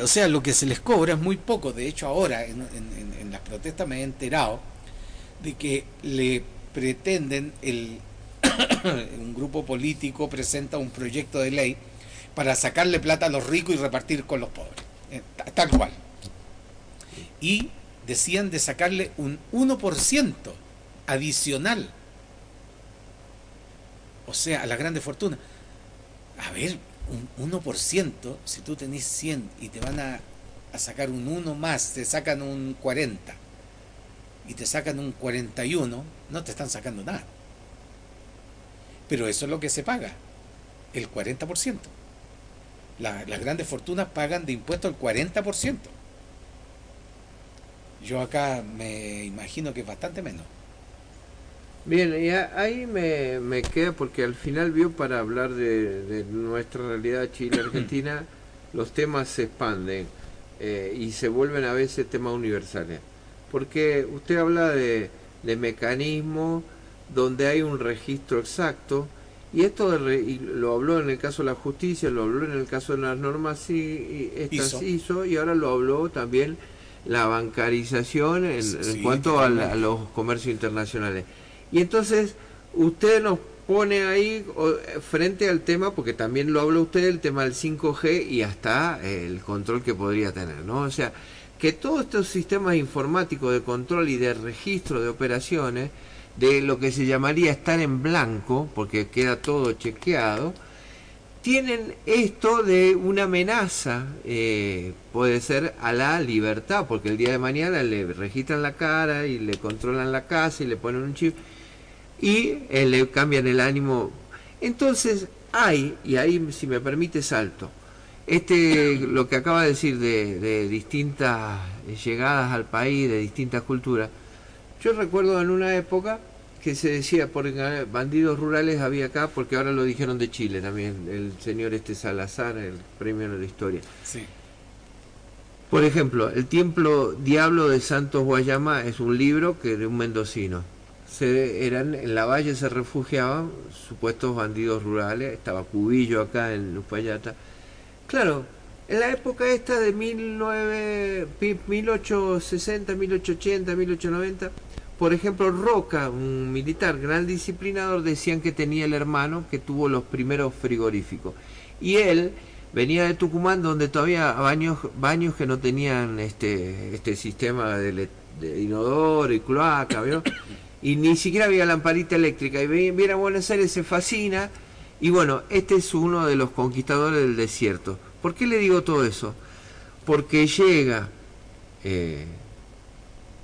o sea, lo que se les cobra es muy poco. De hecho, ahora en las protestas me he enterado de que le pretenden un grupo político presenta un proyecto de ley para sacarle plata a los ricos y repartir con los pobres, tal cual. Y decían de sacarle un 1% adicional, o sea, a las grandes fortunas. A ver, un 1%, si tú tenés 100 y te van a sacar un 1 más, te sacan un 40 y te sacan un 41, no te están sacando nada. Pero eso es lo que se paga, el 40%. Las grandes fortunas pagan de impuestos el 40%. Yo acá me imagino que es bastante menos. Bien, y ahí me queda, porque al final vio, para hablar de nuestra realidad Chile-Argentina, los temas se expanden y se vuelven a veces temas universales. Porque usted habla de mecanismos donde hay un registro exacto, y esto y lo habló en el caso de la justicia, lo habló en el caso de las normas ISO, y ahora lo habló también la bancarización en cuanto a los comercios internacionales. Y entonces usted nos pone ahí frente al tema, porque también lo habló usted, el tema del 5G y hasta el control que podría tener, ¿no? O sea, que todos estos sistemas informáticos de control y de registro de operaciones, de lo que se llamaría estar en blanco, porque queda todo chequeado, tienen esto de una amenaza, puede ser a la libertad, porque el día de mañana le registran la cara y le controlan la casa y le ponen un chip y le cambian el ánimo. Entonces y ahí, si me permite, salto lo que acaba de decir de distintas llegadas al país, de distintas culturas. Yo recuerdo en una época que se decía, por bandidos rurales había acá, porque ahora lo dijeron de Chile también, el señor Salazar, el premio de la historia. Sí. Por ejemplo, El Templo Diablo de Santos Guayama es un libro de un mendocino. En la valle se refugiaban supuestos bandidos rurales, estaba Cubillo acá en Uspallata. Claro, en la época esta de 1860, 1880, 1890, por ejemplo, Roca, un militar gran disciplinador, decían que tenía el hermano que tuvo los primeros frigoríficos. Y él venía de Tucumán, donde todavía baños que no tenían este sistema de inodoro y cloaca, ¿vio? Y ni siquiera había lamparita eléctrica. Y viene a Buenos Aires, se fascina. Y bueno, este es uno de los conquistadores del desierto. ¿Por qué le digo todo eso? Porque llega... ¿Qué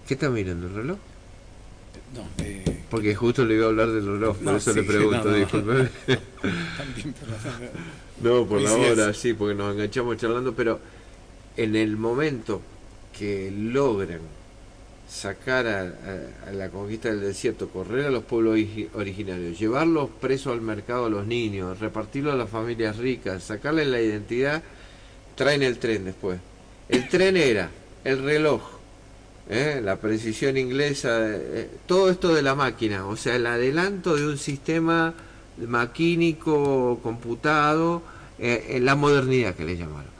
está mirando el reloj? No, porque justo le iba a hablar del reloj, por no, eso sí, le pregunto, no. disculpe. También, pero No, por la coincidencia. hora, sí, porque nos enganchamos charlando, pero en el momento que logran sacar a la conquista del desierto, correr a los pueblos originarios, llevarlos presos al mercado a los niños, repartirlos a las familias ricas, sacarles la identidad, traen el tren después. El tren era el reloj, la precisión inglesa, todo esto de la máquina, o sea, el adelanto de un sistema maquínico, computado, la modernidad que le llamaron,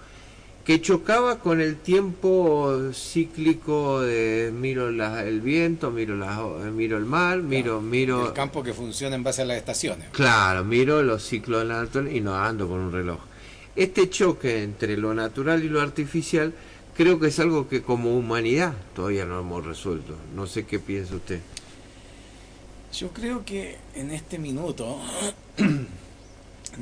que chocaba con el tiempo cíclico de miro el viento, miro el mar, Claro, miro el campo que funciona en base a las estaciones. claro, miro los ciclos de la naturaleza y no ando con un reloj. Este choque entre lo natural y lo artificial creo que es algo que como humanidad todavía no hemos resuelto. No sé qué piensa usted. Yo creo que en este minuto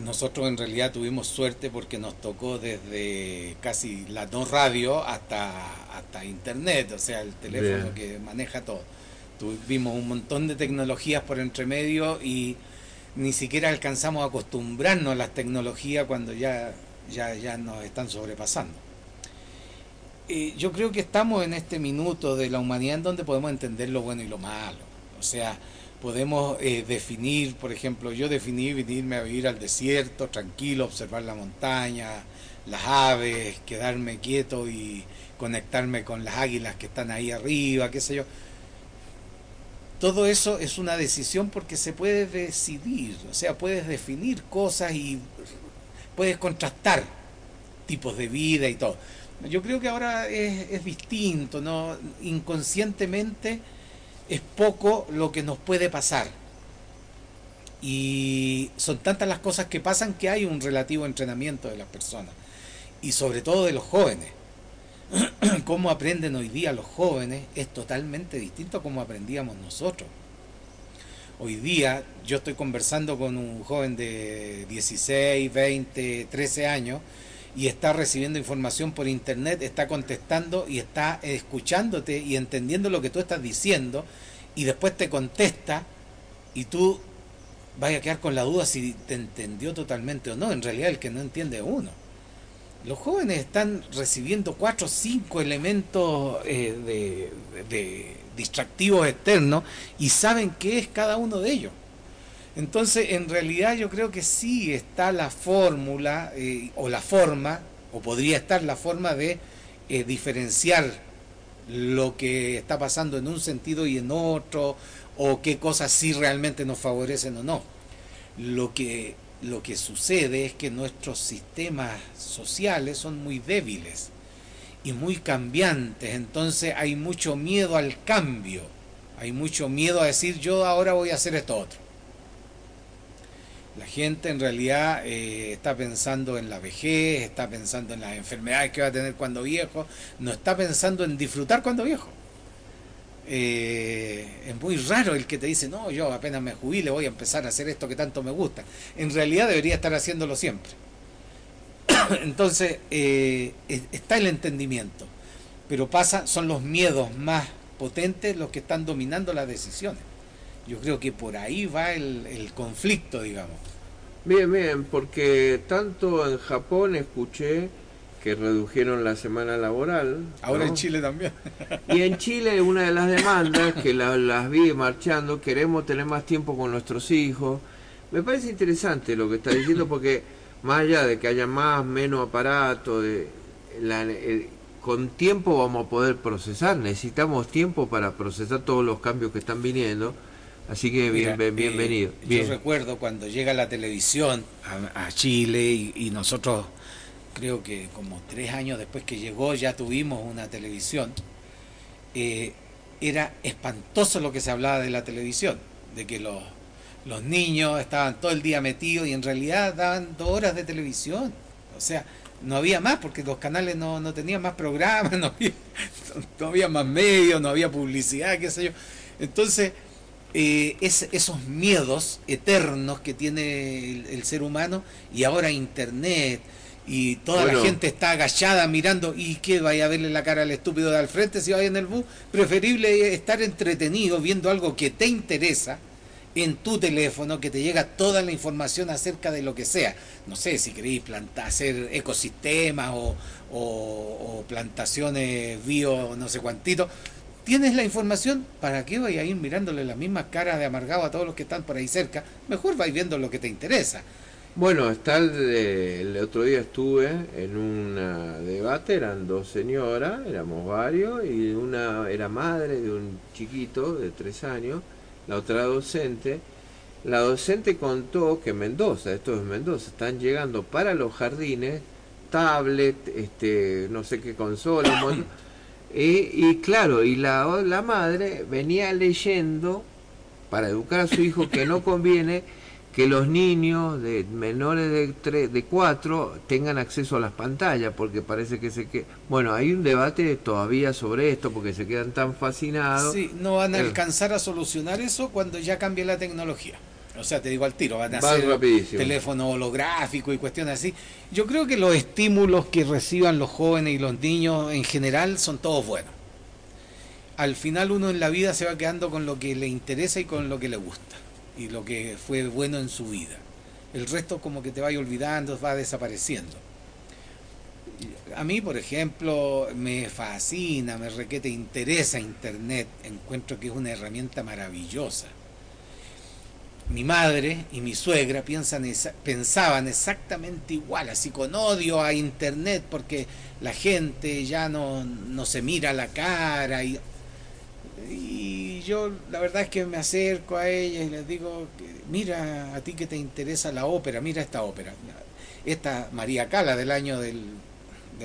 nosotros en realidad tuvimos suerte porque nos tocó desde casi la no radio hasta internet, o sea, el teléfono Bien. que maneja todo. Tuvimos un montón de tecnologías por entre medio y ni siquiera alcanzamos a acostumbrarnos a las tecnologías cuando ya nos están sobrepasando. Yo creo que estamos en este minuto de la humanidad en donde podemos entender lo bueno y lo malo. O sea, podemos definir, por ejemplo, yo definí venirme a vivir al desierto, tranquilo, observar la montaña, las aves, quedarme quieto y conectarme con las águilas que están ahí arriba, qué sé yo. Todo eso es una decisión porque se puede decidir, o sea, puedes definir cosas y puedes contrastar tipos de vida y todo. Yo creo que ahora es distinto, ¿no? Inconscientemente es poco lo que nos puede pasar. Y son tantas las cosas que pasan que hay un relativo entrenamiento de las personas. Y sobre todo de los jóvenes. Cómo aprenden hoy día los jóvenes es totalmente distinto a cómo aprendíamos nosotros. Hoy día yo estoy conversando con un joven de 16, 20, 13 años y está recibiendo información por internet, está contestando y está escuchándote y entendiendo lo que tú estás diciendo y después te contesta y tú vas a quedar con la duda si te entendió totalmente o no. En realidad el que no entiende es uno. Los jóvenes están recibiendo 4 o 5 elementos de distractivos externos y saben qué es cada uno de ellos. Entonces, en realidad yo creo que sí está la fórmula o la forma, o podría estar la forma de diferenciar lo que está pasando en un sentido y en otro, o qué cosas sí realmente nos favorecen o no. Lo que sucede es que nuestros sistemas sociales son muy débiles y muy cambiantes, entonces hay mucho miedo al cambio, hay mucho miedo a decir yo ahora voy a hacer esto otro. La gente en realidad está pensando en la vejez, está pensando en las enfermedades que va a tener cuando viejo, no está pensando en disfrutar cuando viejo. Es muy raro el que te dice, no, yo apenas me jubile voy a empezar a hacer esto que tanto me gusta. En realidad debería estar haciéndolo siempre. Entonces, está el entendimiento, pero son los miedos más potentes los que están dominando las decisiones. Yo creo que por ahí va el conflicto, digamos. Bien, bien, porque tanto en Japón escuché que redujeron la semana laboral, Ahora ¿no? en Chile también. Y en Chile una de las demandas que las vi marchando, queremos tener más tiempo con nuestros hijos. Me parece interesante lo que está diciendo porque más allá de que haya más, menos aparato, con tiempo vamos a poder procesar, necesitamos tiempo para procesar todos los cambios que están viniendo. Así que Mira, bienvenido. Bien. Yo recuerdo cuando llega la televisión a Chile y nosotros creo que como 3 años después que llegó ya tuvimos una televisión. Era espantoso lo que se hablaba de la televisión, de que los niños estaban todo el día metidos y en realidad daban 2 horas de televisión. O sea, no había más porque los canales no tenían más programas, no había más medios, no había publicidad, qué sé yo. Entonces, esos miedos eternos que tiene el ser humano y ahora internet y toda la gente está agachada mirando, y que vaya a verle la cara al estúpido de al frente si vaya en el bus. Preferible estar entretenido viendo algo que te interesa en tu teléfono, que te llega toda la información acerca de lo que sea. No sé, si queréis hacer ecosistemas o plantaciones bio, no sé cuantito. Tienes la información, ¿para qué vais a ir mirándole las mismas caras de amargado a todos los que están por ahí cerca? Mejor vais viendo lo que te interesa. Bueno, el otro día estuve en un debate, eran dos señoras, éramos varios, y una era madre de un chiquito de 3 años, la otra docente. La docente contó que en Mendoza, esto es Mendoza, están llegando para los jardines tablet, no sé qué consola, y claro, y la madre venía leyendo para educar a su hijo que no conviene que los niños de menores de 4 tengan acceso a las pantallas, porque parece que bueno, hay un debate todavía sobre esto, porque se quedan tan fascinados. Sí, no van a alcanzar a solucionar eso cuando ya cambie la tecnología. O sea, te digo al tiro, van a hacer teléfono holográfico y cuestiones así. Yo creo que los estímulos que reciban los jóvenes y los niños en general son todos buenos. Al final uno en la vida se va quedando con lo que le interesa y con lo que le gusta, y lo que fue bueno en su vida. El resto como que te vaya olvidando, va desapareciendo. A mí, por ejemplo, me fascina, me requete interesa Internet. Encuentro que es una herramienta maravillosa. Mi madre y mi suegra pensaban exactamente igual, así con odio a Internet, porque la gente ya no se mira la cara, y yo la verdad es que me acerco a ella y les digo, mira, a ti que te interesa la ópera, mira esta ópera, esta María Cala del año del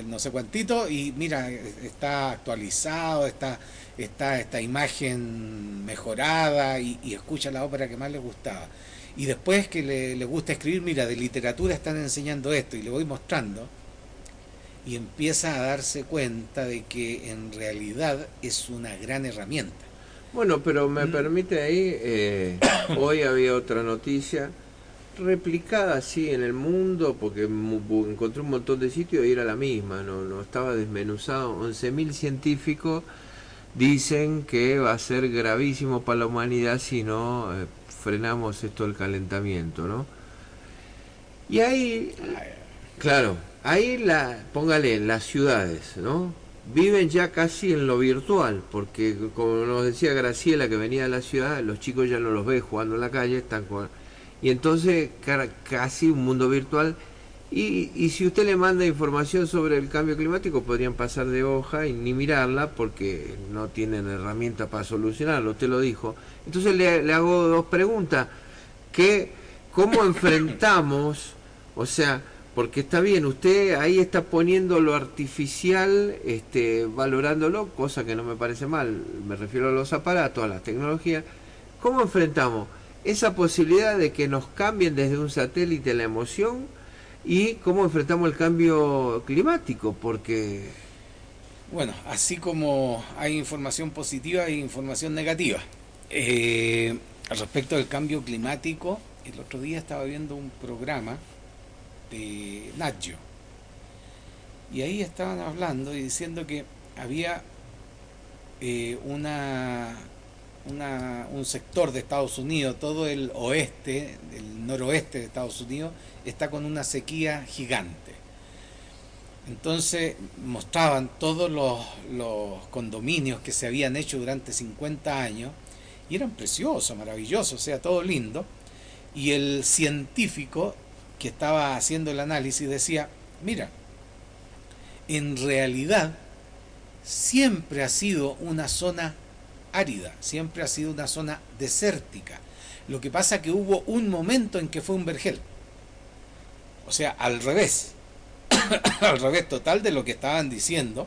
no sé cuantito, y mira, está actualizado, está esta imagen mejorada, y escucha la ópera que más le gustaba. Y después que le gusta escribir, mira, de literatura están enseñando esto, y le voy mostrando, y empieza a darse cuenta de que en realidad es una gran herramienta. Bueno, pero me permite ahí, hoy había otra noticia replicada así en el mundo, porque encontré un montón de sitios y era la misma, no estaba desmenuzado. 11.000 científicos dicen que va a ser gravísimo para la humanidad si no frenamos esto del calentamiento, ¿no? Y ahí, claro, ahí póngale, las ciudades, ¿no? Viven ya casi en lo virtual, porque como nos decía Graciela, que venía de la ciudad, los chicos ya no los ve jugando en la calle, y entonces casi un mundo virtual. Y si usted le manda información sobre el cambio climático, podrían pasar de hoja y ni mirarla, porque no tienen herramientas para solucionarlo, usted lo dijo. Entonces le hago dos preguntas. ¿Cómo enfrentamos? O sea, porque está bien, usted ahí está poniendo lo artificial, valorándolo, cosa que no me parece mal, me refiero a los aparatos, a las tecnologías. ¿Cómo enfrentamos esa posibilidad de que nos cambien desde un satélite la emoción? ¿Y cómo enfrentamos el cambio climático? Porque... Bueno, así como hay información positiva, hay información negativa. Respecto del cambio climático, el otro día estaba viendo un programa de Nat Geo, y ahí estaban hablando y diciendo que había un sector de Estados Unidos, todo el oeste, el noroeste de Estados Unidos, está con una sequía gigante. Entonces mostraban todos los condominios que se habían hecho durante 50 años, y eran preciosos, maravillosos, o sea, todo lindo. Y el científico que estaba haciendo el análisis decía, mira, en realidad siempre ha sido una zona árida, siempre ha sido una zona desértica. Lo que pasa es que hubo un momento en que fue un vergel. O sea, al revés, al revés total de lo que estaban diciendo,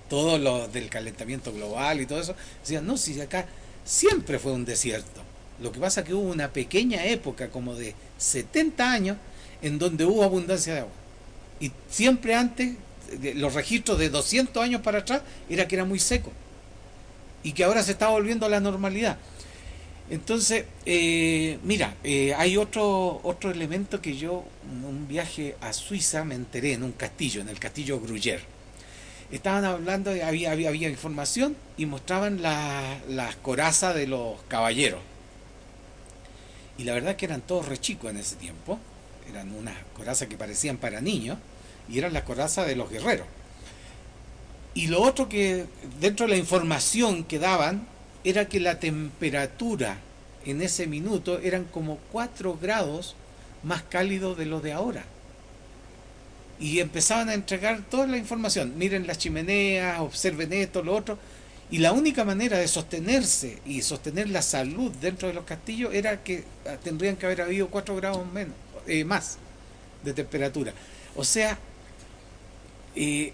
todo lo del calentamiento global y todo eso. Decían, no, si acá siempre fue un desierto. Lo que pasa es que hubo una pequeña época, como de 70 años, en donde hubo abundancia de agua. Y siempre antes, los registros de 200 años para atrás, era que era muy seco. Y que ahora se está volviendo a la normalidad. Entonces, mira, hay otro elemento que yo, en un viaje a Suiza, me enteré en un castillo, en el castillo Gruyère. Estaban hablando, había información y mostraban las corazas de los caballeros. Y la verdad que eran todos re chicos en ese tiempo. Eran unas corazas que parecían para niños y eran las corazas de los guerreros. Y lo otro que dentro de la información que daban era que la temperatura en ese minuto eran como 4 grados más cálido de lo de ahora. Y empezaban a entregar toda la información. Miren las chimeneas, observen esto, lo otro. Y la única manera de sostenerse y sostener la salud dentro de los castillos era que tendrían que haber habido 4 grados menos, más de temperatura. O sea,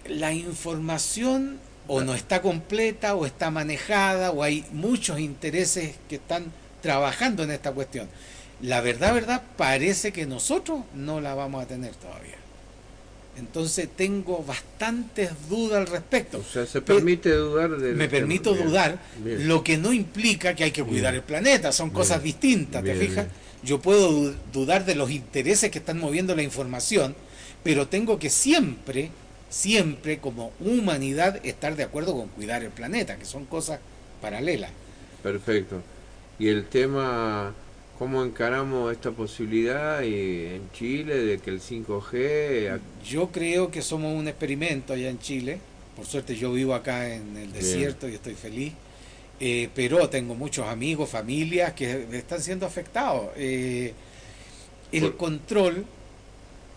la información o no está completa o está manejada o hay muchos intereses que están trabajando en esta cuestión. La verdad, parece que nosotros no la vamos a tener todavía. Entonces tengo bastantes dudas al respecto. O sea, se permite dudar del Me permito bien, dudar, bien. lo que no implica que hay que cuidar el planeta, son cosas distintas, ¿te Bien, fijas? bien. Yo puedo dudar de los intereses que están moviendo la información, pero tengo que siempre como humanidad estar de acuerdo con cuidar el planeta, que son cosas paralelas. Perfecto. Y el tema, ¿cómo encaramos esta posibilidad en Chile de que el 5G... Yo creo que somos un experimento allá en Chile. Por suerte yo vivo acá en el desierto y estoy feliz. Pero tengo muchos amigos, familias que están siendo afectados. El control,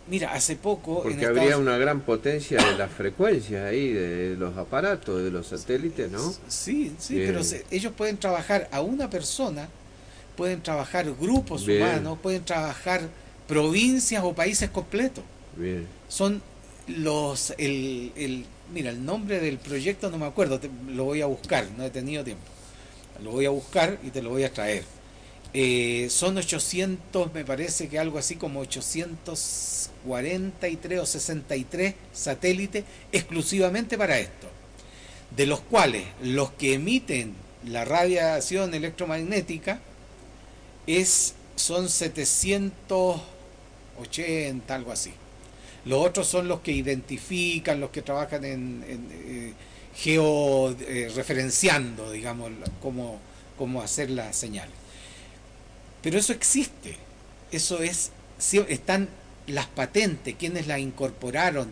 mira, hace poco... Porque habría una gran potencia de las frecuencias ahí, de los aparatos, de los satélites, ¿no? Sí, Bien. pero ellos pueden trabajar a una persona, pueden trabajar grupos Bien. humanos, pueden trabajar provincias o países completos. Bien. Son mira, el nombre del proyecto no me acuerdo, lo voy a buscar, no he tenido tiempo. Lo voy a buscar y te lo voy a traer. Son 800, me parece que algo así como 843 o 63 satélites exclusivamente para esto, de los cuales los que emiten la radiación electromagnética son 780, algo así. Los otros son los que identifican, los que trabajan en georreferenciando, digamos, cómo hacer las señales. Pero eso existe, están las patentes, quienes las incorporaron,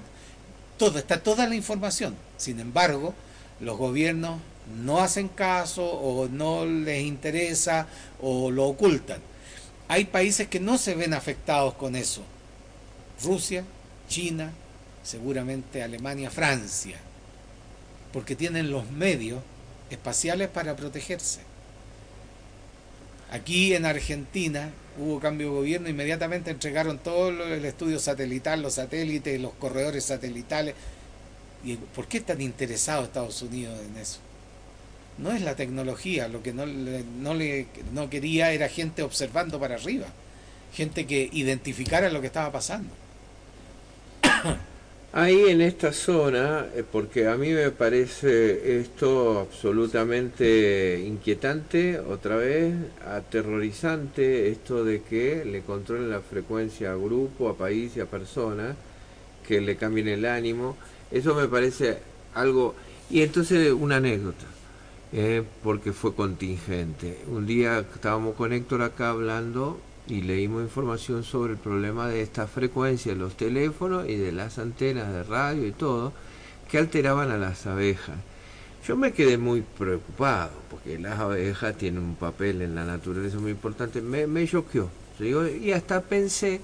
está toda la información. Sin embargo, los gobiernos no hacen caso o no les interesa o lo ocultan. Hay países que no se ven afectados con eso. Rusia, China, seguramente Alemania, Francia, porque tienen los medios espaciales para protegerse. Aquí en Argentina hubo cambio de gobierno, inmediatamente entregaron todo el estudio satelital, los satélites, los corredores satelitales. ¿Y por qué están interesados Estados Unidos en eso? No es la tecnología, lo que no quería era gente observando para arriba, gente que identificara lo que estaba pasando. Ahí en esta zona, porque a mí me parece esto absolutamente inquietante, otra vez, aterrorizante, esto de que le controlen la frecuencia a grupo, a país y a persona, que le cambien el ánimo, eso me parece algo... Y entonces una anécdota, porque fue contingente. Un día estábamos con Héctor acá hablando y leímos información sobre el problema de esta frecuencia de los teléfonos y de las antenas de radio y todo, que alteraban a las abejas. Yo me quedé muy preocupado, porque las abejas tienen un papel en la naturaleza muy importante. Me choqueó. Y hasta pensé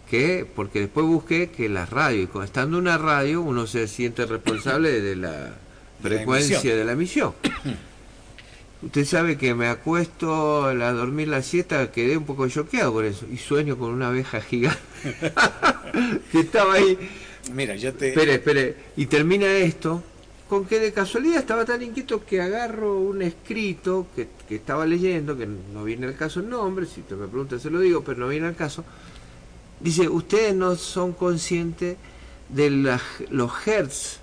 que, porque después busqué que las radios, y estando en una radio, uno se siente responsable de la frecuencia de la emisión. Usted sabe que me acuesto a dormir la siesta, quedé un poco choqueado por eso, y sueño con una abeja gigante que estaba ahí. Mira, Espere, y termina esto con que de casualidad estaba tan inquieto que agarro un escrito que estaba leyendo, que no viene al caso el nombre, si usted me pregunta se lo digo, pero no viene al caso. Dice, ustedes no son conscientes de los hertz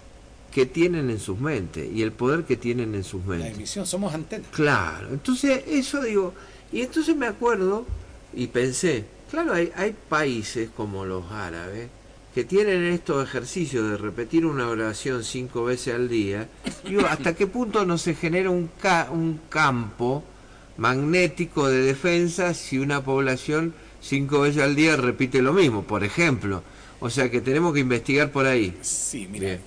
que tienen en sus mentes y el poder que tienen en sus mentes. La emisión, somos antenas. Claro, entonces eso digo, Y entonces me acuerdo y pensé, claro, hay países como los árabes que tienen estos ejercicios de repetir una oración 5 veces al día. Digo, ¿hasta qué punto no se genera un campo magnético de defensa si una población 5 veces al día repite lo mismo, por ejemplo? O sea que tenemos que investigar por ahí. Sí, mira, Bien.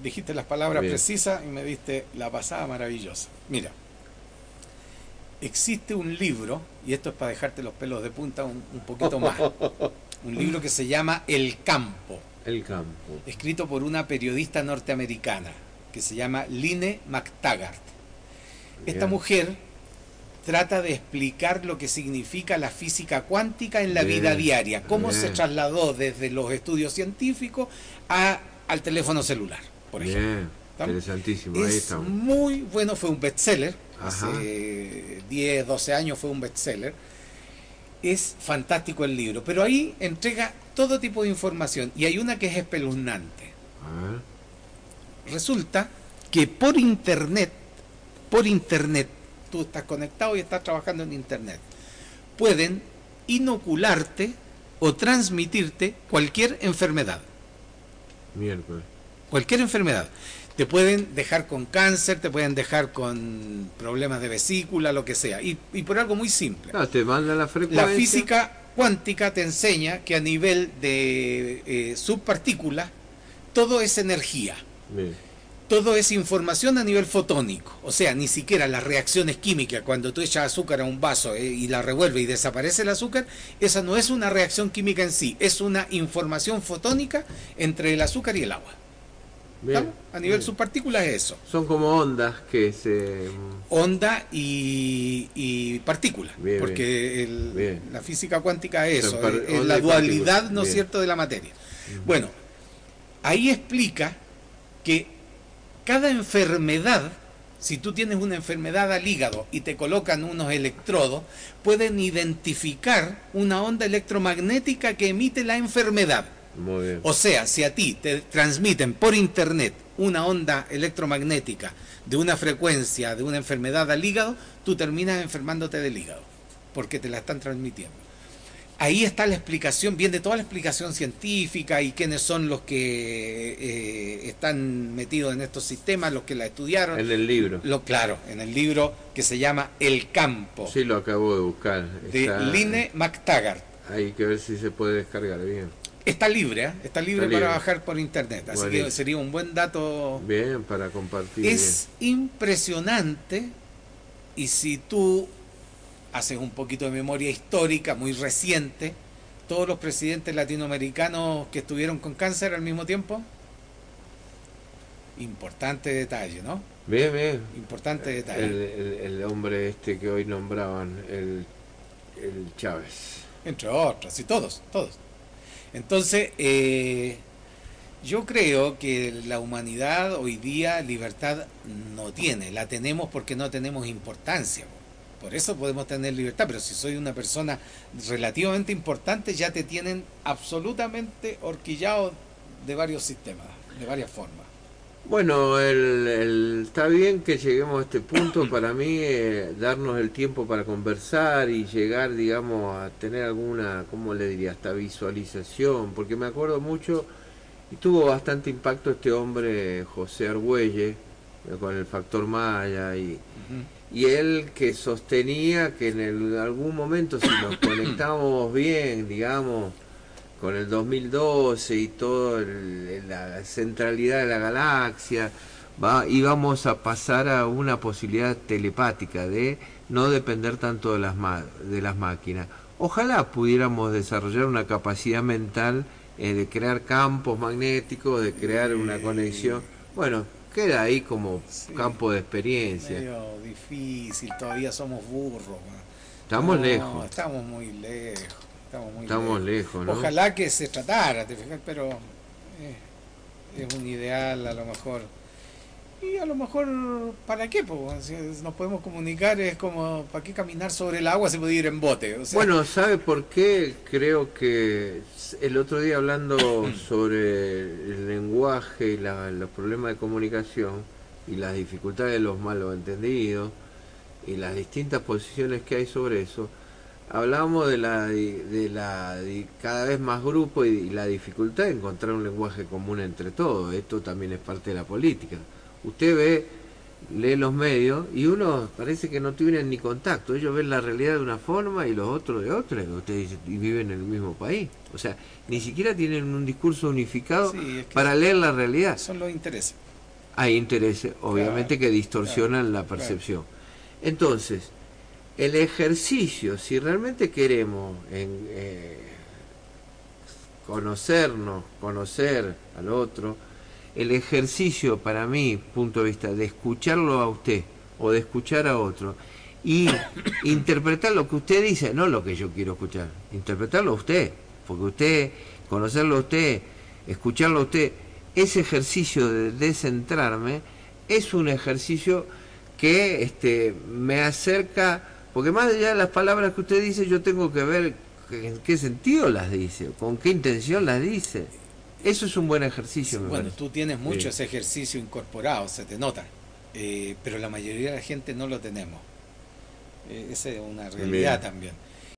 dijiste las palabras Bien. precisas y me diste la pasada maravillosa. Mira, existe un libro, y esto es para dejarte los pelos de punta un poquito más, un libro que se llama El Campo, El campo. escrito por una periodista norteamericana que se llama Line McTaggart. Esta Bien. mujer trata de explicar lo que significa la física cuántica en la Bien. vida diaria, cómo se Bien. trasladó desde los estudios científicos al teléfono celular, por ejemplo. Bien, ¿Estamos? interesantísimo, ahí Es estamos. muy bueno, fue un bestseller, Ajá. hace 10, 12 años fue un bestseller. Es fantástico el libro, pero ahí entrega todo tipo de información y hay una que es espeluznante. A ver. Resulta que por internet, tú estás conectado y estás trabajando en internet, pueden inocularte o transmitirte cualquier enfermedad. Miércoles. Cualquier enfermedad. Te pueden dejar con cáncer, te pueden dejar con problemas de vesícula, lo que sea. Y por algo muy simple. No, te manda la frecuencia. La física cuántica te enseña que a nivel de subpartículas, todo es energía. Bien. Todo es información a nivel fotónico. O sea, ni siquiera las reacciones químicas, cuando tú echas azúcar a un vaso y la revuelves y desaparece el azúcar, esa no es una reacción química en sí, es una información fotónica entre el azúcar y el agua. Bien. A nivel Bien. subpartículas es eso. Son como ondas que se... Onda y partícula. Bien, Porque bien. la física cuántica es eso, Son es onda la y dualidad, partícula. ¿no es Bien. cierto?, de la materia. Bueno, ahí explica que cada enfermedad, si tú tienes una enfermedad al hígado y te colocan unos electrodos, pueden identificar una onda electromagnética que emite la enfermedad. Muy bien. O sea, si a ti te transmiten por internet una onda electromagnética de una frecuencia de una enfermedad al hígado, tú terminas enfermándote del hígado, porque te la están transmitiendo. Ahí está la explicación, viene toda la explicación científica y quiénes son los que están metidos en estos sistemas, los que la estudiaron. En el libro. Claro, en el libro que se llama El Campo, Sí, lo acabo de buscar. de Está- Line McTaggart. Hay que ver si se puede descargar bien. Está libre, ¿eh? Está libre Está para libre. bajar por internet, así Buenísimo. que sería un buen dato. Bien, para compartir. Es impresionante, y si tú haces un poquito de memoria histórica, muy reciente, todos los presidentes latinoamericanos que estuvieron con cáncer al mismo tiempo, importante detalle, ¿no? Bien, bien. Importante detalle. El hombre este que hoy nombraban, el Chávez. Entre otros, y todos. Entonces, yo creo que la humanidad hoy día libertad no tiene, la tenemos porque no tenemos importancia. Por eso podemos tener libertad, pero si soy una persona relativamente importante, ya te tienen absolutamente horquillado de varios sistemas, de varias formas. Bueno, está bien que lleguemos a este punto. Para mí, darnos el tiempo para conversar y llegar, digamos, a tener alguna, ¿cómo le diría?, hasta visualización, porque me acuerdo mucho y tuvo bastante impacto este hombre, José Argüelles, con el factor Maya y él que sostenía que en algún momento, si nos conectábamos bien, digamos, con el 2012 y toda la centralidad de la galaxia, íbamos a pasar a una posibilidad telepática de no depender tanto de las máquinas. Ojalá pudiéramos desarrollar una capacidad mental de crear campos magnéticos, de crear una conexión. Bueno, queda ahí como campo de experiencia. Medio difícil, todavía somos burros. Estamos lejos. Estamos muy lejos. Estamos lejos, ¿no? Ojalá que se tratara, te fijas, pero es un ideal a lo mejor. Y a lo mejor, ¿para qué? Pues, si nos podemos comunicar, es como, ¿para qué caminar sobre el agua? Se puede ir en bote. O sea, bueno, ¿sabe por qué? Creo que el otro día hablando sobre el lenguaje y los problemas de comunicación y las dificultades de los malos entendidos, y las distintas posiciones que hay sobre eso, hablábamos cada vez más grupo y la dificultad de encontrar un lenguaje común entre todos. Esto también es parte de la política. Usted lee los medios y uno parece que no tienen ni contacto. Ellos ven la realidad de una forma y los otros de otra. Usted dice, y viven en el mismo país. O sea, ni siquiera tienen un discurso unificado para leer la realidad. Son los intereses. Hay intereses, obviamente, que distorsionan la percepción. Entonces, el ejercicio, si realmente queremos conocernos, conocer al otro, el ejercicio para mí, punto de vista, de escucharlo a usted o de escuchar a otro y interpretar lo que usted dice, no lo que yo quiero escuchar, interpretarlo a usted, porque usted, conocerlo a usted, escucharlo a usted, ese ejercicio de descentrarme es un ejercicio que me acerca, porque más allá de las palabras que usted dice, yo tengo que ver en qué sentido las dice, con qué intención las dice. Eso es un buen ejercicio. Bueno, tú tienes mucho ese ejercicio incorporado, se te nota, pero la mayoría de la gente no lo tenemos. Esa es una realidad también.